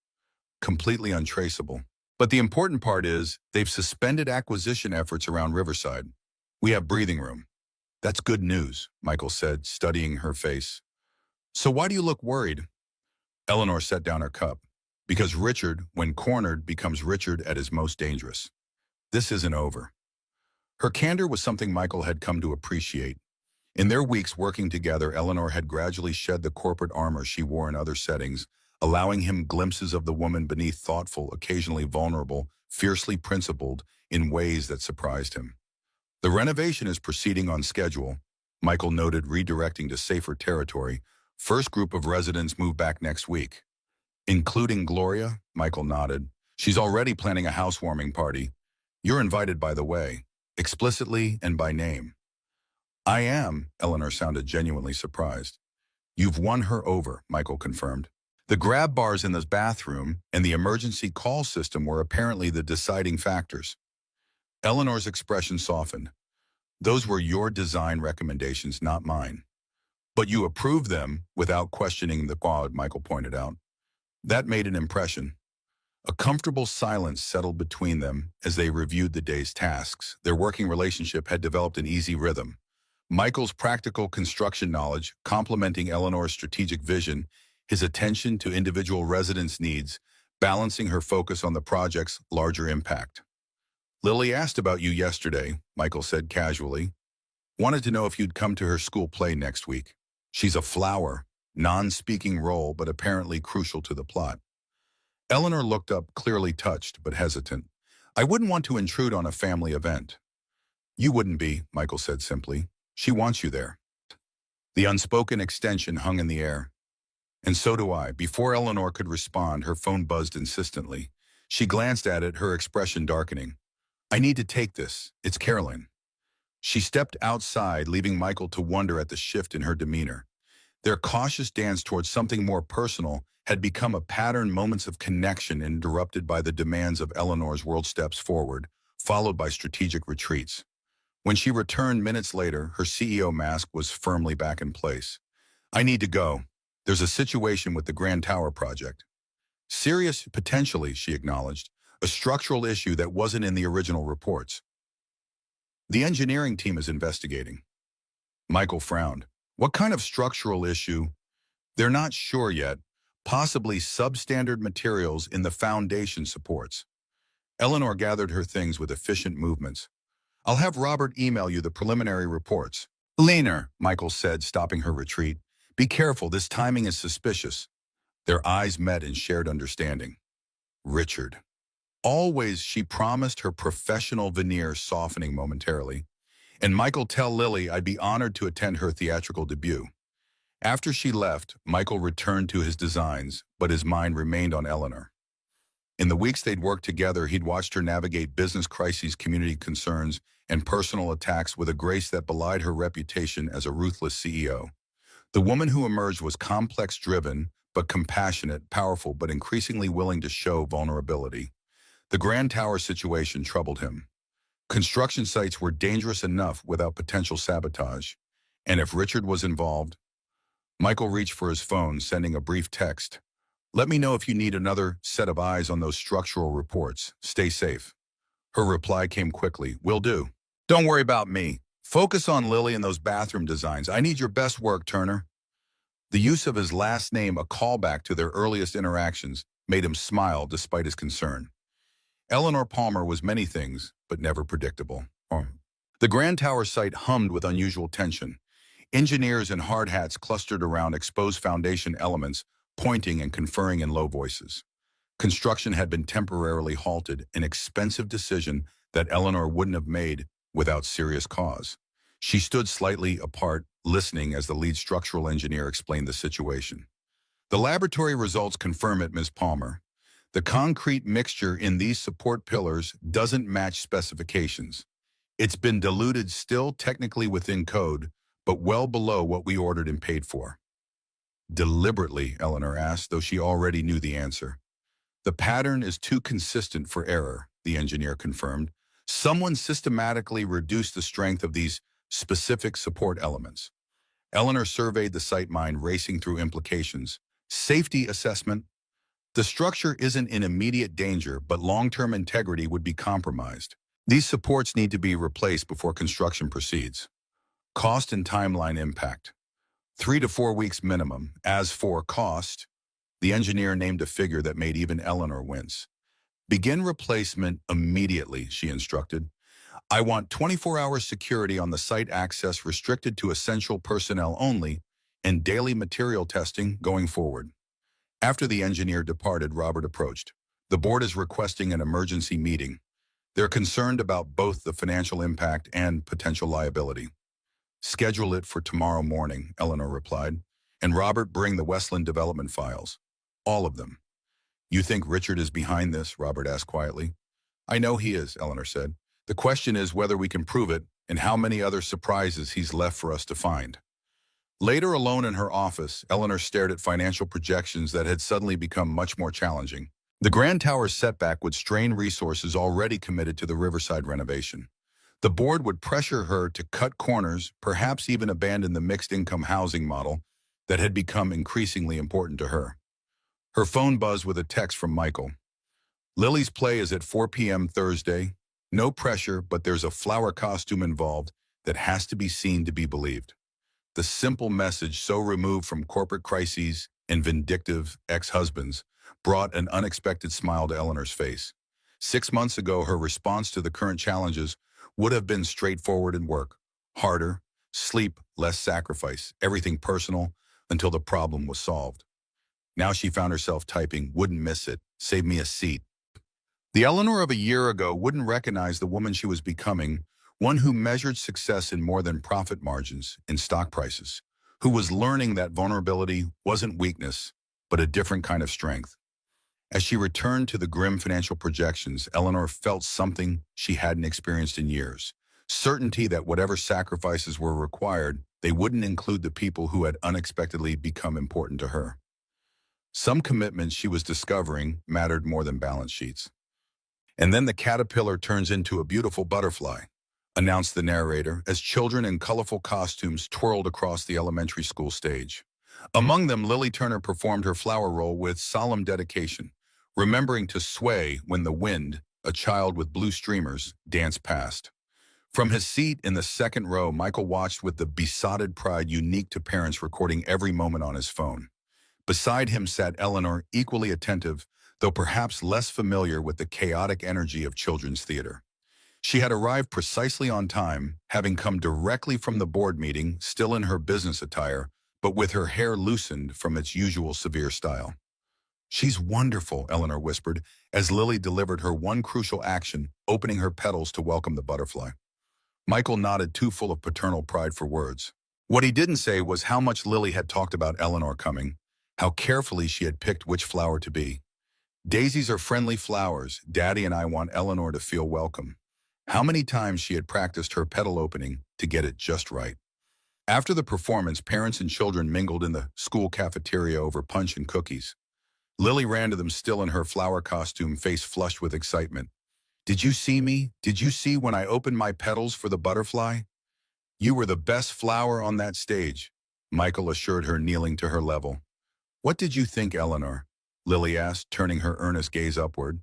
Speaker 1: completely untraceable. But the important part is they've suspended acquisition efforts around Riverside. We have breathing room. That's good news, Michael said, studying her face. So why do you look worried? Eleanor set down her cup. Because Richard, when cornered, becomes Richard at his most dangerous. This isn't over. Her candor was something Michael had come to appreciate. In their weeks working together, Eleanor had gradually shed the corporate armor she wore in other settings, allowing him glimpses of the woman beneath, thoughtful, occasionally vulnerable, fiercely principled, in ways that surprised him. The renovation is proceeding on schedule, Michael noted, redirecting to safer territory. First group of residents move back next week. Including Gloria, Michael nodded. She's already planning a housewarming party. You're invited, by the way, explicitly and by name. I am, Eleanor sounded genuinely surprised. You've won her over, Michael confirmed. The grab bars in the bathroom and the emergency call system were apparently the deciding factors. Eleanor's expression softened. Those were your design recommendations, not mine. But you approved them without questioning the quad, Michael pointed out. That made an impression. A comfortable silence settled between them as they reviewed the day's tasks. Their working relationship had developed an easy rhythm. Michael's practical construction knowledge, complementing Eleanor's strategic vision, his attention to individual residents' needs, balancing her focus on the project's larger impact. Lily asked about you yesterday, Michael said casually. Wanted to know if you'd come to her school play next week. She's a flower, non-speaking role, but apparently crucial to the plot. Eleanor looked up, clearly touched, but hesitant. I wouldn't want to intrude on a family event. You wouldn't be, Michael said simply. She wants you there. The unspoken extension hung in the air. And so do I. Before Eleanor could respond, her phone buzzed insistently. She glanced at it, her expression darkening. I need to take this. It's Caroline. She stepped outside, leaving Michael to wonder at the shift in her demeanor. Their cautious dance towards something more personal had become a pattern, moments of connection interrupted by the demands of Eleanor's world steps forward, followed by strategic retreats. When she returned minutes later, her CEO mask was firmly back in place. I need to go. There's a situation with the Grand Tower project. Serious, potentially, she acknowledged. A structural issue that wasn't in the original reports. The engineering team is investigating. Michael frowned. What kind of structural issue? They're not sure yet. Possibly substandard materials in the foundation supports. Eleanor gathered her things with efficient movements. I'll have Robert email you the preliminary reports. Leaner, Michael said, stopping her retreat. Be careful, this timing is suspicious. Their eyes met in shared understanding. Richard. Always, she promised, her professional veneer softening momentarily. And Michael, tell Lily I'd be honored to attend her theatrical debut. After she left, Michael returned to his designs, but his mind remained on Eleanor. In the weeks they'd worked together, he'd watched her navigate business crises, community concerns, and personal attacks with a grace that belied her reputation as a ruthless CEO. The woman who emerged was complex-driven, but compassionate, powerful, but increasingly willing to show vulnerability. The Grand Tower situation troubled him. Construction sites were dangerous enough without potential sabotage. And if Richard was involved, Michael reached for his phone, sending a brief text. Let me know if you need another set of eyes on those structural reports. Stay safe. Her reply came quickly. Will do. Don't worry about me. Focus on Lily and those bathroom designs. I need your best work, Turner. The use of his last name, a callback to their earliest interactions, made him smile despite his concern. Eleanor Palmer was many things, but never predictable. The Grand Tower site hummed with unusual tension. Engineers in hard hats clustered around exposed foundation elements, pointing and conferring in low voices. Construction had been temporarily halted, an expensive decision that Eleanor wouldn't have made without serious cause. She stood slightly apart, listening as the lead structural engineer explained the situation. The laboratory results confirm it, Ms. Palmer. The concrete mixture in these support pillars doesn't match specifications. It's been diluted, still technically within code, but well below what we ordered and paid for. Deliberately, Eleanor asked, though she already knew the answer. The pattern is too consistent for error, the engineer confirmed. Someone systematically reduced the strength of these specific support elements. Eleanor surveyed the site, mind racing through implications. Safety assessment. The structure isn't in immediate danger, but long-term integrity would be compromised. These supports need to be replaced before construction proceeds. Cost and timeline impact. 3 to 4 weeks minimum. As for cost, the engineer named a figure that made even Eleanor wince. Begin replacement immediately, she instructed. I want 24-hour security on the site, access restricted to essential personnel only, and daily material testing going forward. After the engineer departed, Robert approached. The board is requesting an emergency meeting. They're concerned about both the financial impact and potential liability. Schedule it for tomorrow morning, Eleanor replied. And Robert, bring the Westland development files. All of them. You think Richard is behind this? Robert asked quietly. I know he is, Eleanor said. The question is whether we can prove it and how many other surprises he's left for us to find. Later, alone in her office, Eleanor stared at financial projections that had suddenly become much more challenging. The Grand Tower's setback would strain resources already committed to the Riverside renovation. The board would pressure her to cut corners, perhaps even abandon the mixed-income housing model that had become increasingly important to her. Her phone buzzed with a text from Michael. Lily's play is at 4 p.m. Thursday. No pressure, but there's a flower costume involved that has to be seen to be believed. The simple message, so removed from corporate crises and vindictive ex-husbands, brought an unexpected smile to Eleanor's face. 6 months ago, her response to the current challenges would have been straightforward and work. Harder, sleep, less sacrifice, everything personal until the problem was solved. Now she found herself typing, wouldn't miss it, save me a seat. The Eleanor of a year ago wouldn't recognize the woman she was becoming, one who measured success in more than profit margins, in stock prices, who was learning that vulnerability wasn't weakness, but a different kind of strength. As she returned to the grim financial projections, Eleanor felt something she hadn't experienced in years. Certainty that whatever sacrifices were required, they wouldn't include the people who had unexpectedly become important to her. Some commitments she was discovering mattered more than balance sheets. And then the caterpillar turns into a beautiful butterfly, announced the narrator as children in colorful costumes twirled across the elementary school stage. Among them, Lily Turner performed her flower role with solemn dedication, remembering to sway when the wind, a child with blue streamers, danced past. From his seat in the second row, Michael watched with the besotted pride unique to parents, recording every moment on his phone. Beside him sat Eleanor, equally attentive, though perhaps less familiar with the chaotic energy of children's theater. She had arrived precisely on time, having come directly from the board meeting, still in her business attire, but with her hair loosened from its usual severe style. She's wonderful, Eleanor whispered, as Lily delivered her one crucial action, opening her petals to welcome the butterfly. Michael nodded, too full of paternal pride for words. What he didn't say was how much Lily had talked about Eleanor coming, how carefully she had picked which flower to be. Daisies are friendly flowers. Daddy and I want Eleanor to feel welcome. How many times she had practiced her petal opening to get it just right. After the performance, parents and children mingled in the school cafeteria over punch and cookies. Lily ran to them, still in her flower costume, face flushed with excitement. Did you see me? Did you see when I opened my petals for the butterfly? You were the best flower on that stage, Michael assured her, kneeling to her level. What did you think, Eleanor? Lily asked, turning her earnest gaze upward.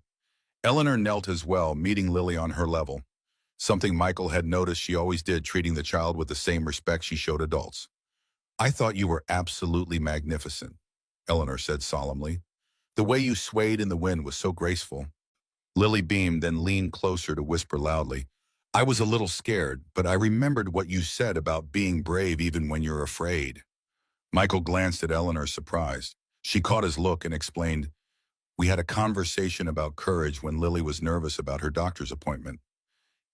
Speaker 1: Eleanor knelt as well, meeting Lily on her level. Something Michael had noticed she always did, treating the child with the same respect she showed adults. I thought you were absolutely magnificent, Eleanor said solemnly. The way you swayed in the wind was so graceful. Lily beamed, then leaned closer to whisper loudly, I was a little scared, but I remembered what you said about being brave even when you're afraid. Michael glanced at Eleanor, surprised. She caught his look and explained, We had a conversation about courage when Lily was nervous about her doctor's appointment.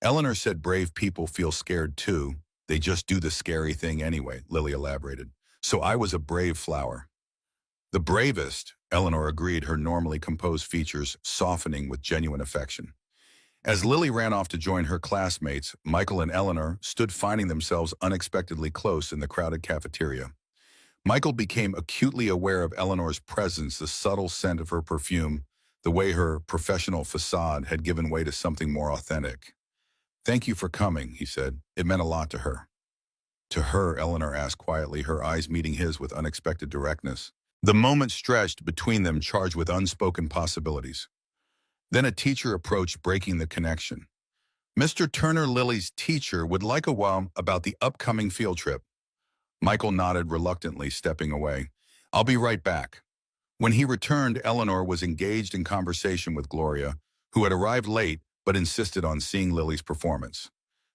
Speaker 1: Eleanor said brave people feel scared too. They just do the scary thing anyway, Lily elaborated. So I was a brave flower. The bravest, Eleanor agreed, her normally composed features softening with genuine affection. As Lily ran off to join her classmates, Michael and Eleanor stood, finding themselves unexpectedly close in the crowded cafeteria. Michael became acutely aware of Eleanor's presence, the subtle scent of her perfume, the way her professional facade had given way to something more authentic. Thank you for coming, he said. It meant a lot to her. To her, Eleanor asked quietly, her eyes meeting his with unexpected directness. The moment stretched between them, charged with unspoken possibilities. Then a teacher approached, breaking the connection. Mr. Turner, Lily's teacher, would like a while about the upcoming field trip. Michael nodded reluctantly, stepping away. I'll be right back. When he returned, Eleanor was engaged in conversation with Gloria, who had arrived late but insisted on seeing Lily's performance.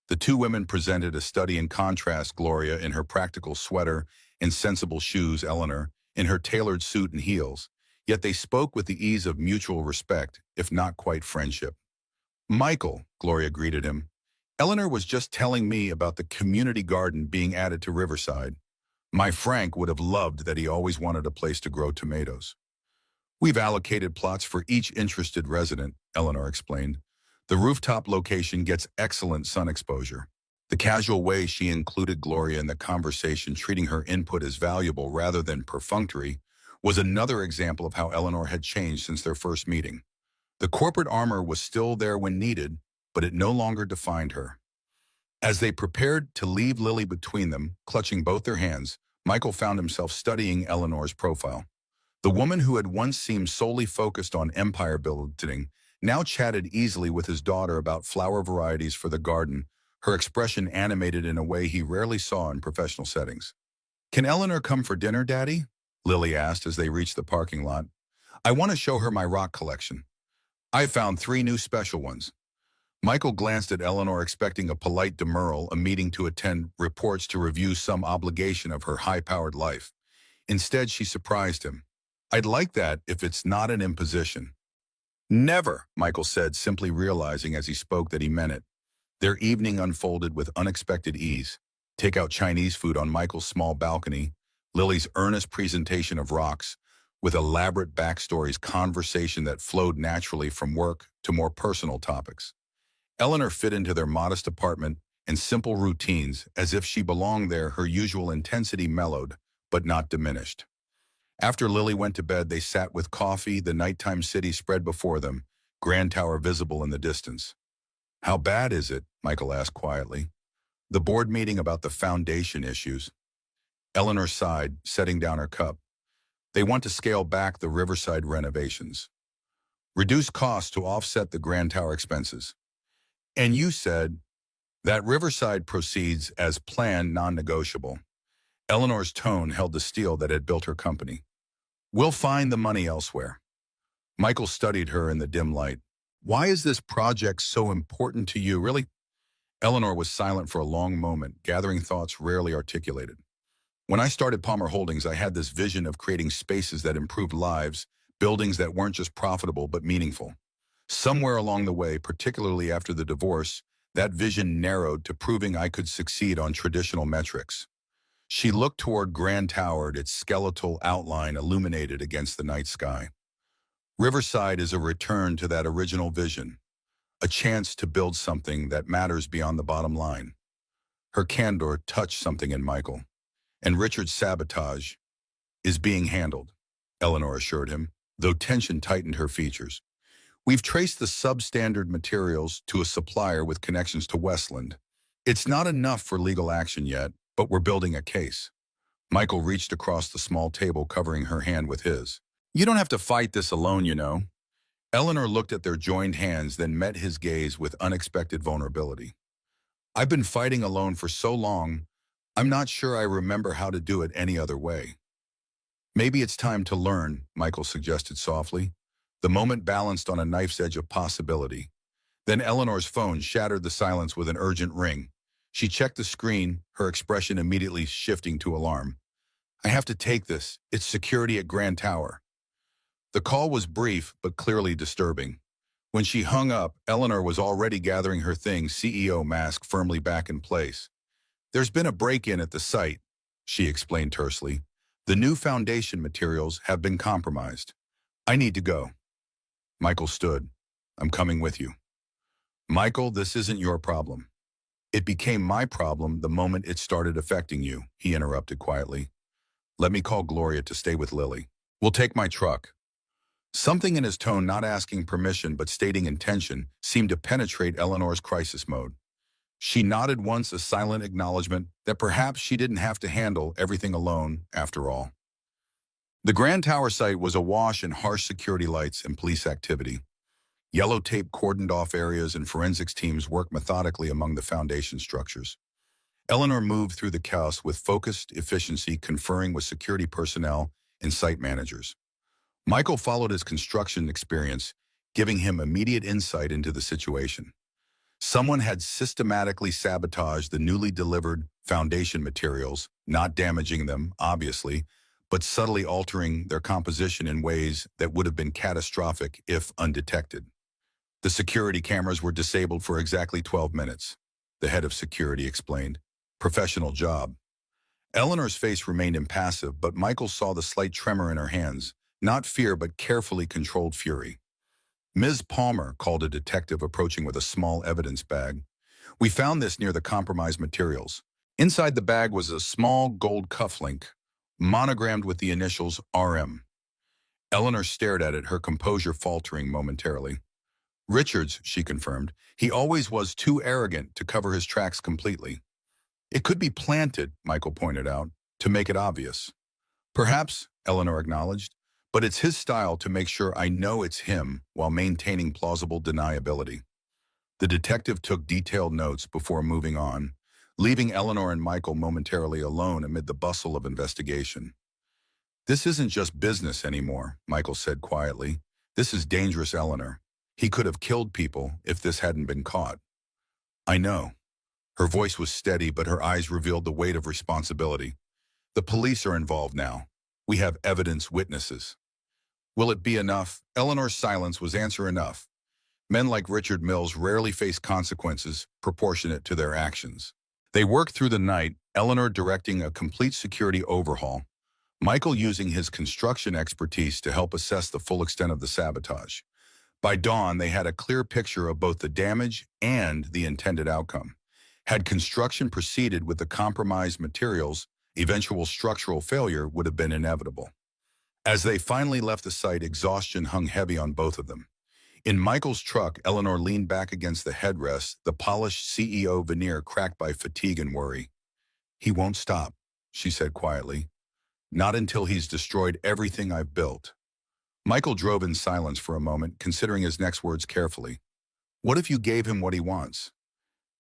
Speaker 1: The two women presented a study in contrast, Gloria in her practical sweater and sensible shoes, Eleanor in her tailored suit and heels, yet they spoke with the ease of mutual respect, if not quite friendship. Michael, Gloria greeted him. Eleanor was just telling me about the community garden being added to Riverside. My Frank would have loved that. He always wanted a place to grow tomatoes. We've allocated plots for each interested resident, Eleanor explained. The rooftop location gets excellent sun exposure. The casual way she included Gloria in the conversation, treating her input as valuable rather than perfunctory, was another example of how Eleanor had changed since their first meeting. The corporate armor was still there when needed, but it no longer defined her. As they prepared to leave Lily between them, clutching both their hands, Michael found himself studying Eleanor's profile. The woman who had once seemed solely focused on empire building now chatted easily with his daughter about flower varieties for the garden, her expression animated in a way he rarely saw in professional settings. Can Eleanor come for dinner, Daddy? Lily asked as they reached the parking lot. I want to show her my rock collection. I found 3 new special ones. Michael glanced at Eleanor, expecting a polite demurral, a meeting to attend, reports to review, some obligation of her high-powered life. Instead, she surprised him. I'd like that if it's not an imposition. Never, Michael said, simply realizing as he spoke that he meant it. Their evening unfolded with unexpected ease. Take out Chinese food on Michael's small balcony, Lily's earnest presentation of rocks, with elaborate backstories, conversation that flowed naturally from work to more personal topics. Eleanor fit into their modest apartment and simple routines as if she belonged there, her usual intensity mellowed, but not diminished. After Lily went to bed, they sat with coffee, the nighttime city spread before them, Grand Tower visible in the distance. How bad is it? Michael asked quietly. The board meeting about the foundation issues. Eleanor sighed, setting down her cup. They want to scale back the Riverside renovations. Reduce costs to offset the Grand Tower expenses. And you said that Riverside proceeds as planned, non-negotiable. Eleanor's tone held the steel that had built her company. We'll find the money elsewhere. Michael studied her in the dim light. Why is this project so important to you, really? Eleanor was silent for a long moment, gathering thoughts rarely articulated. When I started Palmer Holdings, I had this vision of creating spaces that improved lives, buildings that weren't just profitable but meaningful. Somewhere along the way, particularly after the divorce, that vision narrowed to proving I could succeed on traditional metrics. She looked toward Grand Tower, its skeletal outline illuminated against the night sky. Riverside is a return to that original vision, a chance to build something that matters beyond the bottom line. Her candor touched something in Michael. And Richard's sabotage is being handled, Eleanor assured him, though tension tightened her features. We've traced the substandard materials to a supplier with connections to Westland. It's not enough for legal action yet, but we're building a case. Michael reached across the small table, covering her hand with his. You don't have to fight this alone, you know. Eleanor looked at their joined hands, then met his gaze with unexpected vulnerability. I've been fighting alone for so long, I'm not sure I remember how to do it any other way. Maybe it's time to learn, Michael suggested softly. The moment balanced on a knife's edge of possibility. Then Eleanor's phone shattered the silence with an urgent ring. She checked the screen, her expression immediately shifting to alarm. I have to take this. It's security at Grand Tower. The call was brief, but clearly disturbing. When she hung up, Eleanor was already gathering her things, CEO mask firmly back in place. There's been a break-in at the site, she explained tersely. The new foundation materials have been compromised. I need to go. Michael stood. I'm coming with you. Michael, this isn't your problem. It became my problem the moment it started affecting you, he interrupted quietly. Let me call Gloria to stay with Lily. We'll take my truck. Something in his tone, not asking permission but stating intention, seemed to penetrate Eleanor's crisis mode. She nodded once, a silent acknowledgement that perhaps she didn't have to handle everything alone after all. The Grand Tower site was awash in harsh security lights and police activity. Yellow tape cordoned off areas and forensics teams worked methodically among the foundation structures. Eleanor moved through the chaos with focused efficiency, conferring with security personnel and site managers. Michael followed his construction experience, giving him immediate insight into the situation. Someone had systematically sabotaged the newly delivered foundation materials, not damaging them, obviously, but subtly altering their composition in ways that would have been catastrophic if undetected. The security cameras were disabled for exactly 12 minutes, the head of security explained. Professional job. Eleanor's face remained impassive, but Michael saw the slight tremor in her hands, not fear but carefully controlled fury. Ms. Palmer, called a detective approaching with a small evidence bag. We found this near the compromised materials. Inside the bag was a small gold cufflink, monogrammed with the initials RM. Eleanor stared at it, her composure faltering momentarily. Richards, she confirmed. He always was too arrogant to cover his tracks completely. It could be planted, Michael pointed out, to make it obvious. Perhaps, Eleanor acknowledged, but it's his style to make sure I know it's him while maintaining plausible deniability. The detective took detailed notes before moving on, leaving Eleanor and Michael momentarily alone amid the bustle of investigation. This isn't just business anymore, Michael said quietly. This is dangerous, Eleanor. He could have killed people if this hadn't been caught. I know. Her voice was steady, but her eyes revealed the weight of responsibility. The police are involved now. We have evidence, witnesses. Will it be enough? Eleanor's silence was answer enough. Men like Richard Mills rarely face consequences proportionate to their actions. They worked through the night, Eleanor directing a complete security overhaul, Michael using his construction expertise to help assess the full extent of the sabotage. By dawn, they had a clear picture of both the damage and the intended outcome. Had construction proceeded with the compromised materials, eventual structural failure would have been inevitable. As they finally left the site, exhaustion hung heavy on both of them. In Michael's truck, Eleanor leaned back against the headrest, the polished CEO veneer cracked by fatigue and worry. He won't stop, she said quietly. Not until he's destroyed everything I've built. Michael drove in silence for a moment, considering his next words carefully. What if you gave him what he wants?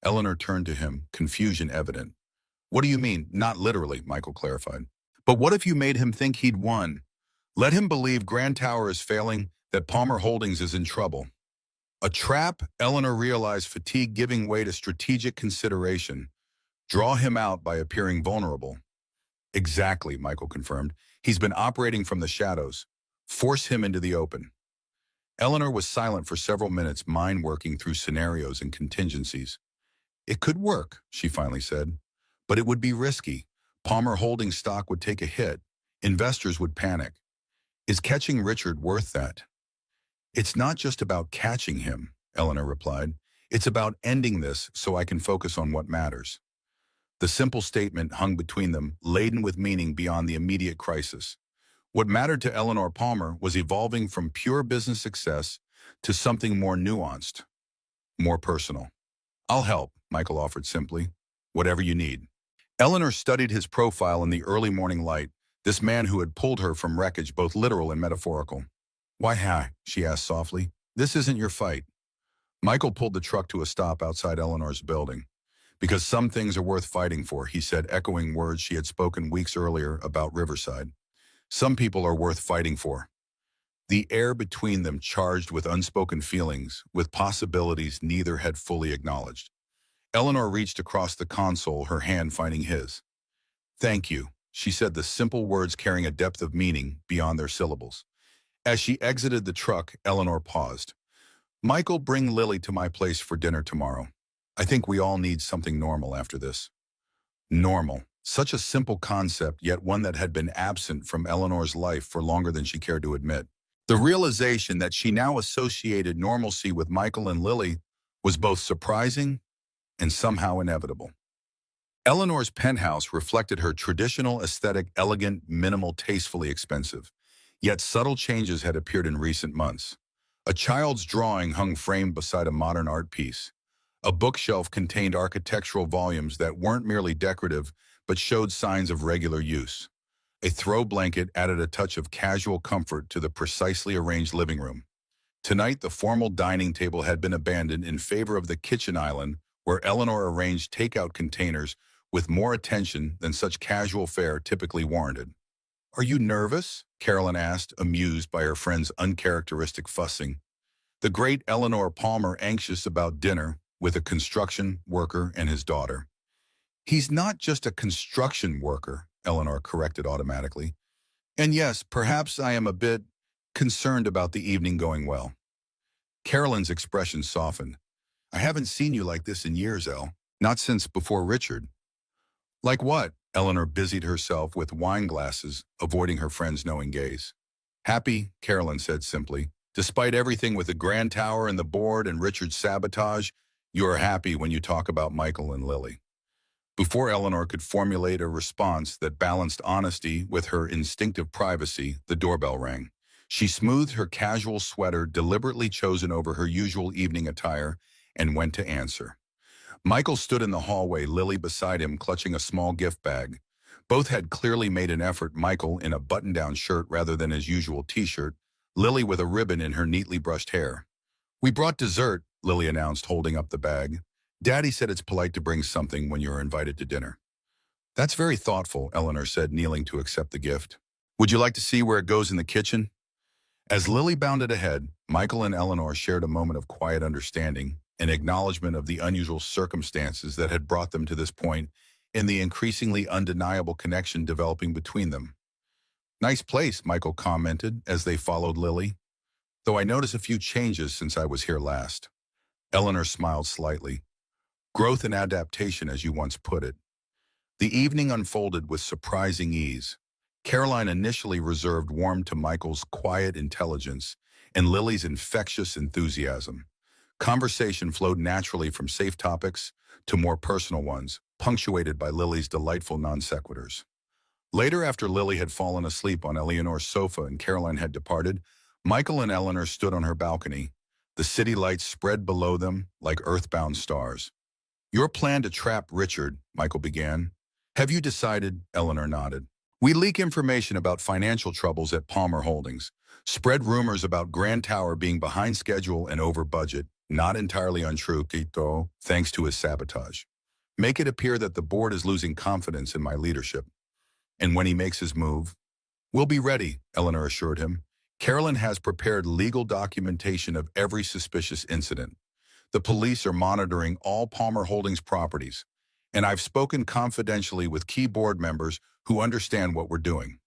Speaker 1: Eleanor turned to him, confusion evident. What do you mean? Not literally, Michael clarified. But what if you made him think he'd won? Let him believe Grand Tower is failing, that Palmer Holdings is in trouble. A trap, Eleanor realized, fatigue giving way to strategic consideration. Draw him out by appearing vulnerable. Exactly, Michael confirmed. He's been operating from the shadows. Force him into the open. Eleanor was silent for several minutes, mind working through scenarios and contingencies. It could work, she finally said, but it would be risky. Palmer Holdings stock would take a hit. Investors would panic. Is catching Richard worth that? It's not just about catching him, Eleanor replied. It's about ending this so I can focus on what matters. The simple statement hung between them, laden with meaning beyond the immediate crisis. What mattered to Eleanor Palmer was evolving from pure business success to something more nuanced, more personal. I'll help, Michael offered simply. Whatever you need. Eleanor studied his profile in the early morning light, this man who had pulled her from wreckage, both literal and metaphorical. Why, she asked softly. This isn't your fight. Michael pulled the truck to a stop outside Eleanor's building. Because some things are worth fighting for, he said, echoing words she had spoken weeks earlier about Riverside. Some people are worth fighting for. The air between them charged with unspoken feelings, with possibilities neither had fully acknowledged. Eleanor reached across the console, her hand finding his. Thank you, she said, the simple words carrying a depth of meaning beyond their syllables. As she exited the truck, Eleanor paused. Michael, bring Lily to my place for dinner tomorrow. I think we all need something normal after this. Normal. Such a simple concept, yet one that had been absent from Eleanor's life for longer than she cared to admit. The realization that she now associated normalcy with Michael and Lily was both surprising and somehow inevitable. Eleanor's penthouse reflected her traditional aesthetic, elegant, minimal, tastefully expensive. Yet subtle changes had appeared in recent months. A child's drawing hung framed beside a modern art piece. A bookshelf contained architectural volumes that weren't merely decorative, but showed signs of regular use. A throw blanket added a touch of casual comfort to the precisely arranged living room. Tonight, the formal dining table had been abandoned in favor of the kitchen island, where Eleanor arranged takeout containers with more attention than such casual fare typically warranted. "Are you nervous?" Carolyn asked, amused by her friend's uncharacteristic fussing. The great Eleanor Palmer anxious about dinner with a construction worker and his daughter. "He's not just a construction worker," Eleanor corrected automatically. "And yes, perhaps I am a bit concerned about the evening going well." Carolyn's expression softened. "I haven't seen you like this in years, Elle. Not since before Richard." "Like what?" Eleanor busied herself with wine glasses, avoiding her friend's knowing gaze. "Happy," Carolyn said simply. "Despite everything with the Grand Tower and the board and Richard's sabotage, you are happy when you talk about Michael and Lily." Before Eleanor could formulate a response that balanced honesty with her instinctive privacy, the doorbell rang. She smoothed her casual sweater, deliberately chosen over her usual evening attire, and went to answer. Michael stood in the hallway, Lily beside him, clutching a small gift bag. Both had clearly made an effort, Michael in a button-down shirt rather than his usual t-shirt, Lily with a ribbon in her neatly brushed hair. "We brought dessert," Lily announced, holding up the bag. "Daddy said it's polite to bring something when you're invited to dinner." "That's very thoughtful," Eleanor said, kneeling to accept the gift. "Would you like to see where it goes in the kitchen?" As Lily bounded ahead, Michael and Eleanor shared a moment of quiet understanding, an acknowledgement of the unusual circumstances that had brought them to this point and the increasingly undeniable connection developing between them. "Nice place," Michael commented as they followed Lily. "Though I notice a few changes since I was here last." Eleanor smiled slightly. "Growth and adaptation, as you once put it." The evening unfolded with surprising ease. Caroline initially reserved warmed to Michael's quiet intelligence and Lily's infectious enthusiasm. Conversation flowed naturally from safe topics to more personal ones, punctuated by Lily's delightful non-sequiturs. Later, after Lily had fallen asleep on Eleanor's sofa and Caroline had departed, Michael and Eleanor stood on her balcony. The city lights spread below them like earthbound stars. "Your plan to trap Richard," Michael began. "Have you decided?" Eleanor nodded. "We leak information about financial troubles at Palmer Holdings, spread rumors about Grand Tower being behind schedule and over budget, not entirely untrue, Kito, thanks to his sabotage. Make it appear that the board is losing confidence in my leadership. And when he makes his move, we'll be ready," Eleanor assured him. "Carolyn has prepared legal documentation of every suspicious incident. The police are monitoring all Palmer Holdings properties, and I've spoken confidentially with key board members who understand what we're doing."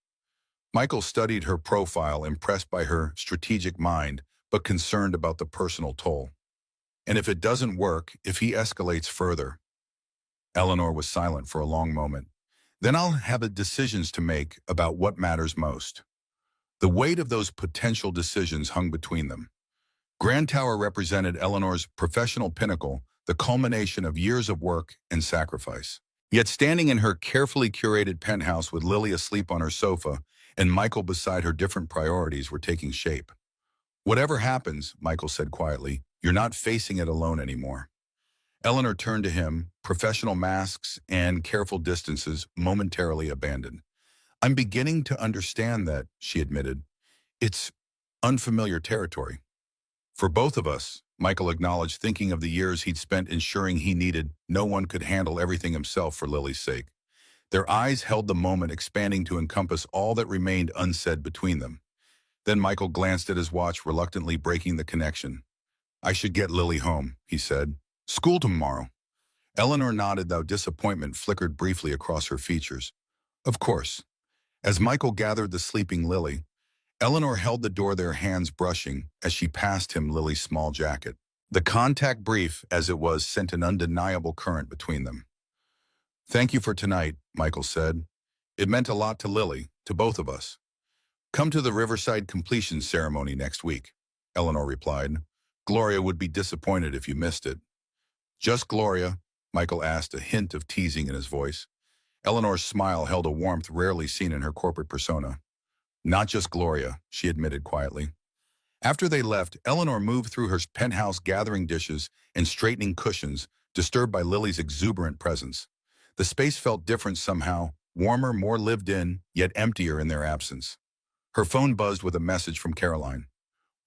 Speaker 1: Michael studied her profile, impressed by her strategic mind, but concerned about the personal toll. "And if it doesn't work, if he escalates further?" Eleanor was silent for a long moment. "Then I'll have decisions to make about what matters most." The weight of those potential decisions hung between them. Grand Tower represented Eleanor's professional pinnacle, the culmination of years of work and sacrifice. Yet standing in her carefully curated penthouse with Lily asleep on her sofa and Michael beside her, different priorities were taking shape. "Whatever happens," Michael said quietly, "you're not facing it alone anymore." Eleanor turned to him, professional masks and careful distances momentarily abandoned. "I'm beginning to understand that," she admitted. "It's unfamiliar territory." "For both of us," Michael acknowledged, thinking of the years he'd spent ensuring he needed no one could handle everything himself for Lily's sake. Their eyes held the moment expanding to encompass all that remained unsaid between them. Then Michael glanced at his watch, reluctantly breaking the connection. "I should get Lily home," he said. "School tomorrow." Eleanor nodded, though disappointment flickered briefly across her features. "Of course." As Michael gathered the sleeping Lily, Eleanor held the door, their hands brushing as she passed him Lily's small jacket. The contact, brief as it was, sent an undeniable current between them. "Thank you for tonight," Michael said. "It meant a lot to Lily, to both of us." "Come to the Riverside completion ceremony next week," Eleanor replied. "Gloria would be disappointed if you missed it." "Just Gloria?" Michael asked, a hint of teasing in his voice. Eleanor's smile held a warmth rarely seen in her corporate persona. "Not just Gloria," she admitted quietly. After they left, Eleanor moved through her penthouse, gathering dishes and straightening cushions, disturbed by Lily's exuberant presence. The space felt different somehow, warmer, more lived in, yet emptier in their absence. Her phone buzzed with a message from Caroline.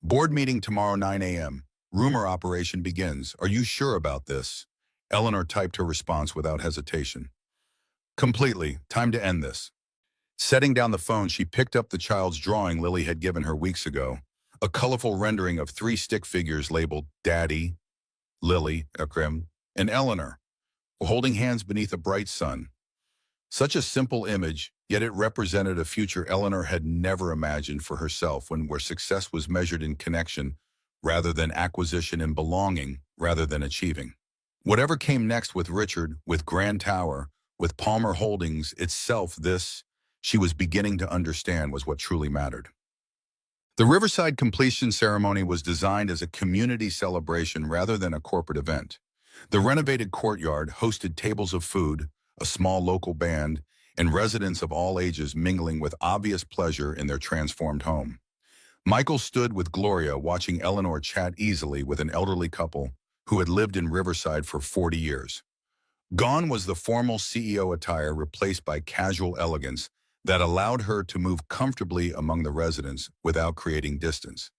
Speaker 1: Board meeting tomorrow 9 a.m. Rumor operation begins. Are you sure about this? Eleanor typed her response without hesitation. Completely. Time to end this. Setting down the phone, she picked up the child's drawing Lily had given her weeks ago, a colorful rendering of three stick figures labeled Daddy, Lily, Akrim, and Eleanor, holding hands beneath a bright sun. Such a simple image, yet it represented a future Eleanor had never imagined for herself, where success was measured in connection rather than acquisition, and belonging rather than achieving. Whatever came next with Richard, with Grand Tower, with Palmer Holdings itself, this, she was beginning to understand, was what truly mattered. The Riverside completion ceremony was designed as a community celebration rather than a corporate event. The renovated courtyard hosted tables of food, a small local band, and residents of all ages mingling with obvious pleasure in their transformed home. Michael stood with Gloria watching Eleanor chat easily with an elderly couple who had lived in Riverside for 40 years. Gone was the formal CEO attire, replaced by casual elegance that allowed her to move comfortably among the residents without creating distance.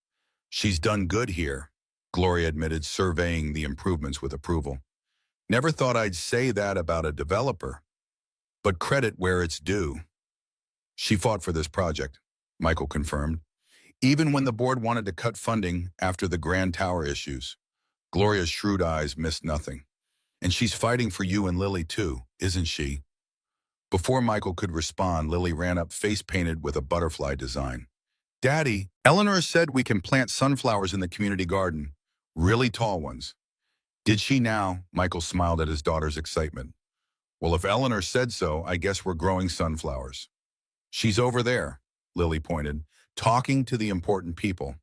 Speaker 1: She's done good here, Gloria admitted, surveying the improvements with approval. Never thought I'd say that about a developer, but credit where it's due. She fought for this project, Michael confirmed. Even when the board wanted to cut funding after the Grand Tower issues, Gloria's shrewd eyes missed nothing. And she's fighting for you and Lily too, isn't she? Before Michael could respond, Lily ran up, face painted with a butterfly design. Daddy, Eleanor said we can plant sunflowers in the community garden, really tall ones. Did she now? Michael smiled at his daughter's excitement. Well, if Eleanor said so, I guess we're growing sunflowers. She's over there, Lily pointed, talking to the important people.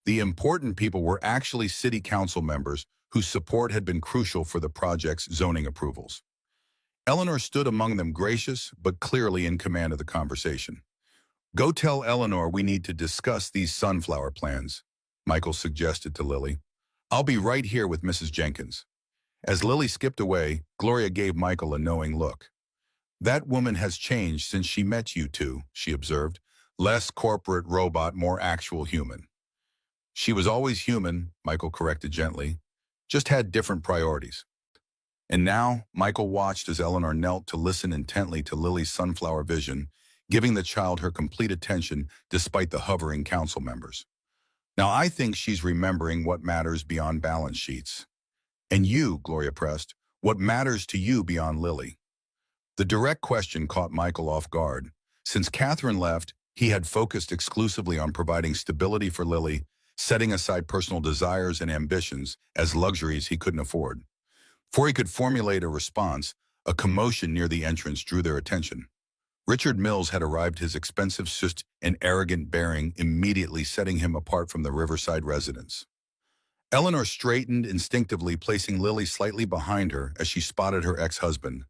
Speaker 1: The important people were actually city council members whose support had been crucial for the project's zoning approvals. Eleanor stood among them, gracious but clearly in command of the conversation. Go tell Eleanor we need to discuss these sunflower plans, Michael suggested to Lily. I'll be right here with Mrs. Jenkins. As Lily skipped away, Gloria gave Michael a knowing look. That woman has changed since she met you two, she observed. Less corporate robot, more actual human. She was always human, Michael corrected gently, just had different priorities. And now, Michael watched as Eleanor knelt to listen intently to Lily's sunflower vision, giving the child her complete attention despite the hovering council members. Now I think she's remembering what matters beyond balance sheets. And you, Gloria pressed, what matters to you beyond Lily? The direct question caught Michael off guard. Since Catherine left, he had focused exclusively on providing stability for Lily, setting aside personal desires and ambitions as luxuries he couldn't afford. Before he could formulate a response, a commotion near the entrance drew their attention. Richard Mills had arrived, his expensive suit and arrogant bearing immediately setting him apart from the Riverside residents. Eleanor straightened instinctively, placing Lily slightly behind her as she spotted her ex-husband.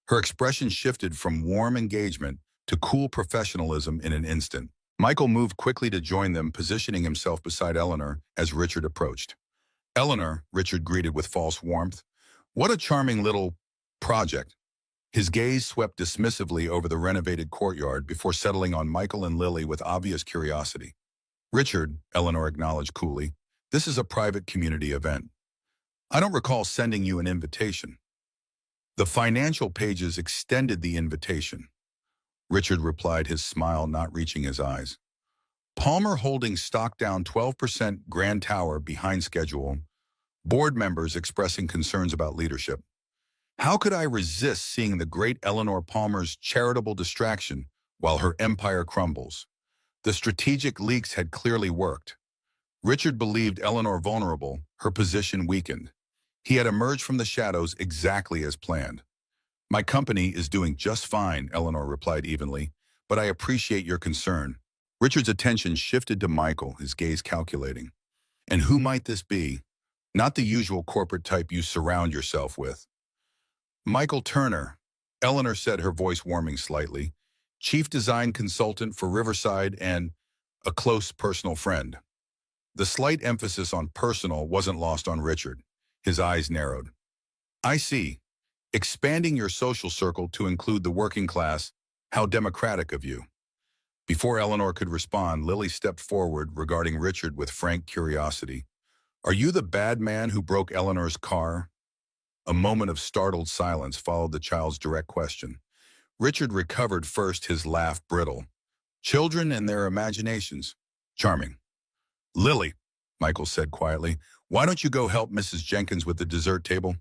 Speaker 1: Her expression shifted from warm engagement to cool professionalism in an instant. Michael moved quickly to join them, positioning himself beside Eleanor as Richard approached. Eleanor, Richard greeted with false warmth. What a charming little project. His gaze swept dismissively over the renovated courtyard before settling on Michael and Lily with obvious curiosity. Richard, Eleanor acknowledged coolly, this is a private community event. I don't recall sending you an invitation. The financial pages extended the invitation. Richard replied, his smile not reaching his eyes. Palmer Holdings stock down 12%, Grand Tower behind schedule. Board members expressing concerns about leadership. How could I resist seeing the great Eleanor Palmer's charitable distraction while her empire crumbles? The strategic leaks had clearly worked. Richard believed Eleanor vulnerable, her position weakened. He had emerged from the shadows exactly as planned. My company is doing just fine, Eleanor replied evenly, but I appreciate your concern. Richard's attention shifted to Michael, his gaze calculating. And who might this be? Not the usual corporate type you surround yourself with. Michael Turner, Eleanor said, her voice warming slightly, chief design consultant for Riverside and a close personal friend. The slight emphasis on personal wasn't lost on Richard. His eyes narrowed. I see. Expanding your social circle to include the working class, how democratic of you. Before Eleanor could respond, Lily stepped forward regarding Richard with frank curiosity. Are you the bad man who broke Eleanor's car? A moment of startled silence followed the child's direct question. Richard recovered first, his laugh brittle. Children and their imaginations. Charming. Lily, Michael said quietly, why don't you go help Mrs. Jenkins with the dessert table?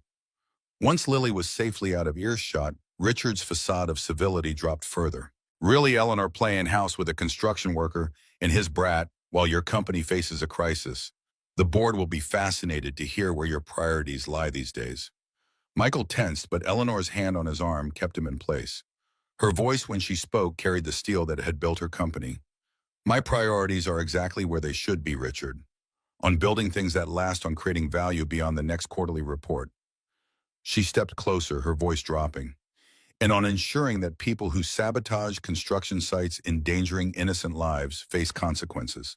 Speaker 1: Once Lily was safely out of earshot, Richard's facade of civility dropped further. Really, Eleanor, playing house with a construction worker and his brat while your company faces a crisis. The board will be fascinated to hear where your priorities lie these days. Michael tensed, but Eleanor's hand on his arm kept him in place. Her voice when she spoke carried the steel that had built her company. My priorities are exactly where they should be, Richard. On building things that last, on creating value beyond the next quarterly report. She stepped closer, her voice dropping. And on ensuring that people who sabotage construction sites endangering innocent lives face consequences.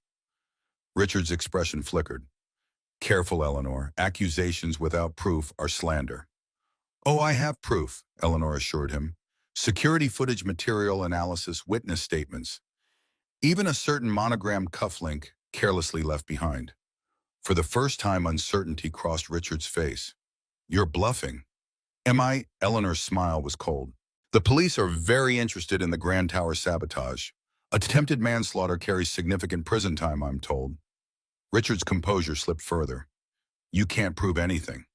Speaker 1: Richard's expression flickered. Careful, Eleanor. Accusations without proof are slander. Oh, I have proof, Eleanor assured him. Security footage, material analysis, witness statements. Even a certain monogrammed cufflink carelessly left behind. For the first time, uncertainty crossed Richard's face. You're bluffing. Am I? Eleanor's smile was cold. The police are very interested in the Grand Tower sabotage. Attempted manslaughter carries significant prison time, I'm told. Richard's composure slipped further. You can't prove anything.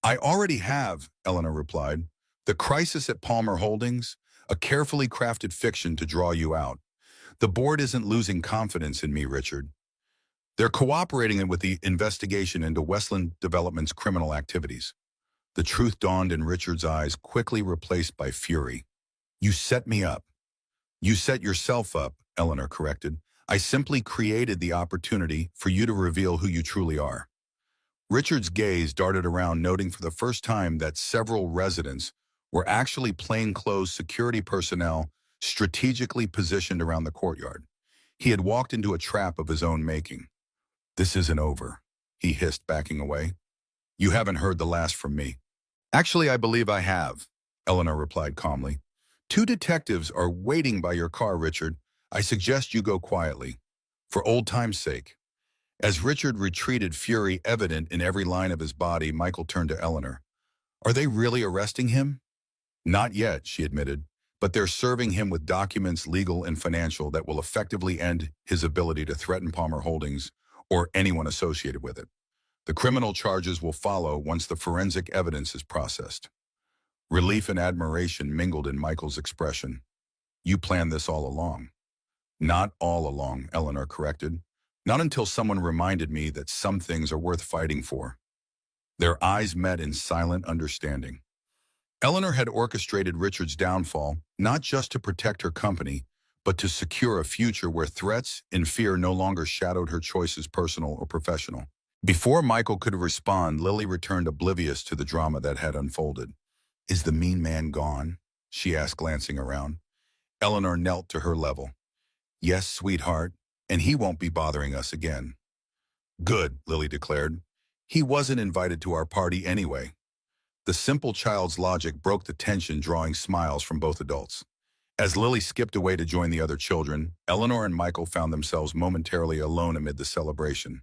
Speaker 1: I already have, Eleanor replied. The crisis at Palmer Holdings, a carefully crafted fiction to draw you out. The board isn't losing confidence in me, Richard. They're cooperating with the investigation into Westland Development's criminal activities. The truth dawned in Richard's eyes, quickly replaced by fury. You set me up. You set yourself up, Eleanor corrected. I simply created the opportunity for you to reveal who you truly are. Richard's gaze darted around, noting for the first time that several residents were actually plainclothes security personnel strategically positioned around the courtyard. He had walked into a trap of his own making. This isn't over, he hissed, backing away. You haven't heard the last from me. Actually, I believe I have, Eleanor replied calmly. 2 detectives are waiting by your car, Richard. I suggest you go quietly. For old time's sake. As Richard retreated, fury evident in every line of his body, Michael turned to Eleanor. Are they really arresting him? Not yet, she admitted, but they're serving him with documents, legal and financial, that will effectively end his ability to threaten Palmer Holdings or anyone associated with it. The criminal charges will follow once the forensic evidence is processed. Relief and admiration mingled in Michael's expression. You planned this all along. Not all along, Eleanor corrected. Not until someone reminded me that some things are worth fighting for. Their eyes met in silent understanding. Eleanor had orchestrated Richard's downfall, not just to protect her company, but to secure a future where threats and fear no longer shadowed her choices, personal or professional. Before Michael could respond, Lily returned, oblivious to the drama that had unfolded. Is the mean man gone? She asked, glancing around. Eleanor knelt to her level. Yes, sweetheart, and he won't be bothering us again. Good, Lily declared. He wasn't invited to our party anyway. The simple child's logic broke the tension, drawing smiles from both adults. As Lily skipped away to join the other children, Eleanor and Michael found themselves momentarily alone amid the celebration.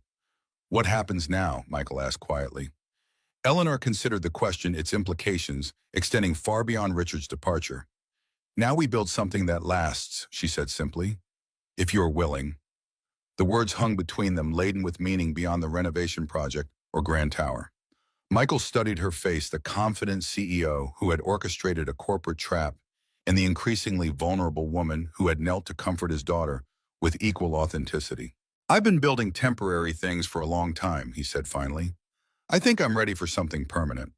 Speaker 1: What happens now? Michael asked quietly. Eleanor considered the question, its implications, extending far beyond Richard's departure. Now we build something that lasts, she said simply. If you're willing. The words hung between them, laden with meaning beyond the renovation project or Grand Tower. Michael studied her face, the confident CEO who had orchestrated a corporate trap, and the increasingly vulnerable woman who had knelt to comfort his daughter with equal authenticity. I've been building temporary things for a long time, he said finally. I think I'm ready for something permanent.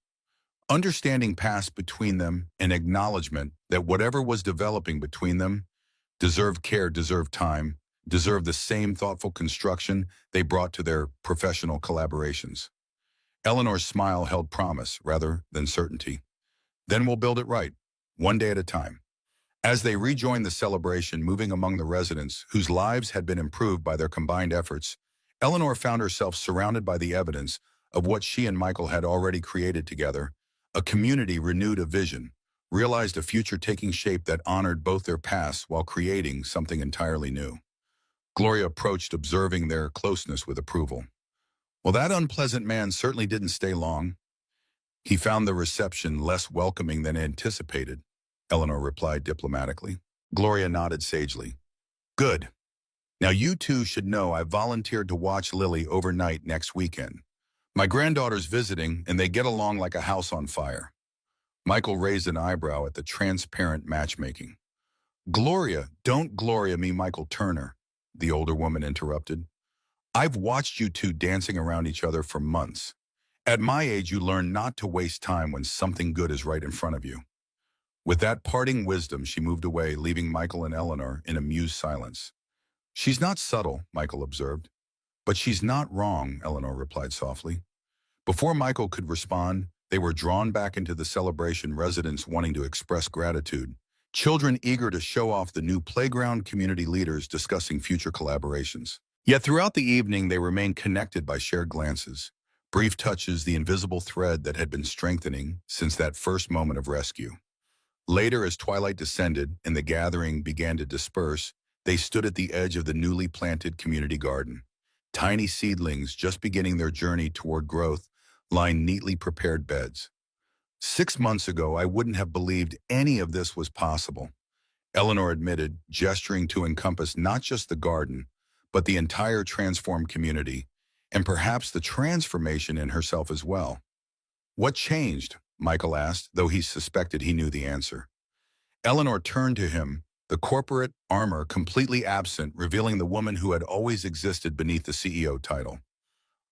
Speaker 1: Understanding passed between them, an acknowledgement that whatever was developing between them deserved care, deserved time, deserved the same thoughtful construction they brought to their professional collaborations. Eleanor's smile held promise rather than certainty. Then we'll build it right, one day at a time. As they rejoined the celebration, moving among the residents whose lives had been improved by their combined efforts, Eleanor found herself surrounded by the evidence of what she and Michael had already created together, A community renewed a vision, realized a future taking shape that honored both their pasts while creating something entirely new. Gloria approached, observing their closeness with approval. Well, that unpleasant man certainly didn't stay long. He found the reception less welcoming than anticipated, Eleanor replied diplomatically. Gloria nodded sagely. Good. Now you two should know I volunteered to watch Lily overnight next weekend. My granddaughter's visiting, and they get along like a house on fire. Michael raised an eyebrow at the transparent matchmaking. Gloria, don't Gloria me, Michael Turner, the older woman interrupted. I've watched you two dancing around each other for months. At my age, you learn not to waste time when something good is right in front of you. With that parting wisdom, she moved away, leaving Michael and Eleanor in amused silence. She's not subtle, Michael observed. But she's not wrong, Eleanor replied softly. Before Michael could respond, they were drawn back into the celebration, residents wanting to express gratitude, children eager to show off the new playground, community leaders discussing future collaborations. Yet throughout the evening, they remained connected by shared glances, brief touches, the invisible thread that had been strengthening since that first moment of rescue. Later, as twilight descended and the gathering began to disperse, they stood at the edge of the newly planted community garden. Tiny seedlings just beginning their journey toward growth lined neatly prepared beds. 6 months ago, I wouldn't have believed any of this was possible, Eleanor admitted, gesturing to encompass not just the garden, but the entire transformed community, and perhaps the transformation in herself as well. What changed? Michael asked, though he suspected he knew the answer. Eleanor turned to him, the corporate armor completely absent, revealing the woman who had always existed beneath the CEO title.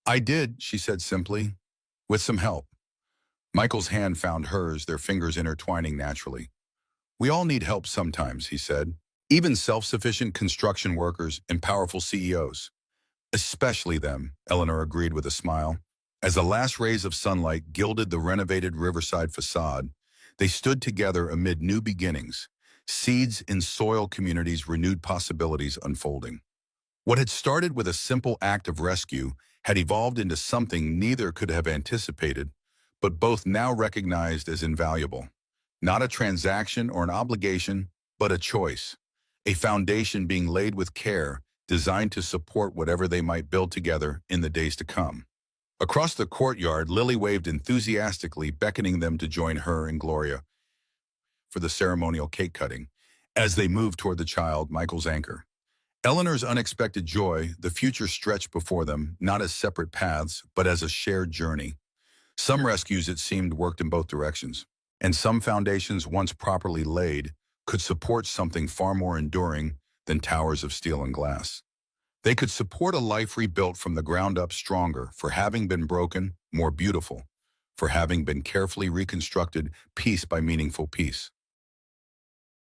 Speaker 1: I did, she said simply, with some help. Michael's hand found hers, their fingers intertwining naturally. We all need help sometimes, he said. Even self-sufficient construction workers and powerful CEOs. Especially them, Eleanor agreed with a smile. As the last rays of sunlight gilded the renovated riverside facade, they stood together amid new beginnings, seeds in soil communities, renewed possibilities unfolding. What had started with a simple act of rescue had evolved into something neither could have anticipated, but both now recognized as invaluable. Not a transaction or an obligation, but a choice. A foundation being laid with care, designed to support whatever they might build together in the days to come. Across the courtyard, Lily waved enthusiastically, beckoning them to join her and Gloria for the ceremonial cake cutting. As they moved toward the child, Michael's anchor. Eleanor's unexpected joy, the future stretched before them, not as separate paths, but as a shared journey. Some rescues, it seemed, worked in both directions, and some foundations, once properly laid, could support something far more enduring than towers of steel and glass. They could support a life rebuilt from the ground up, stronger for having been broken, more beautiful for having been carefully reconstructed piece by meaningful piece.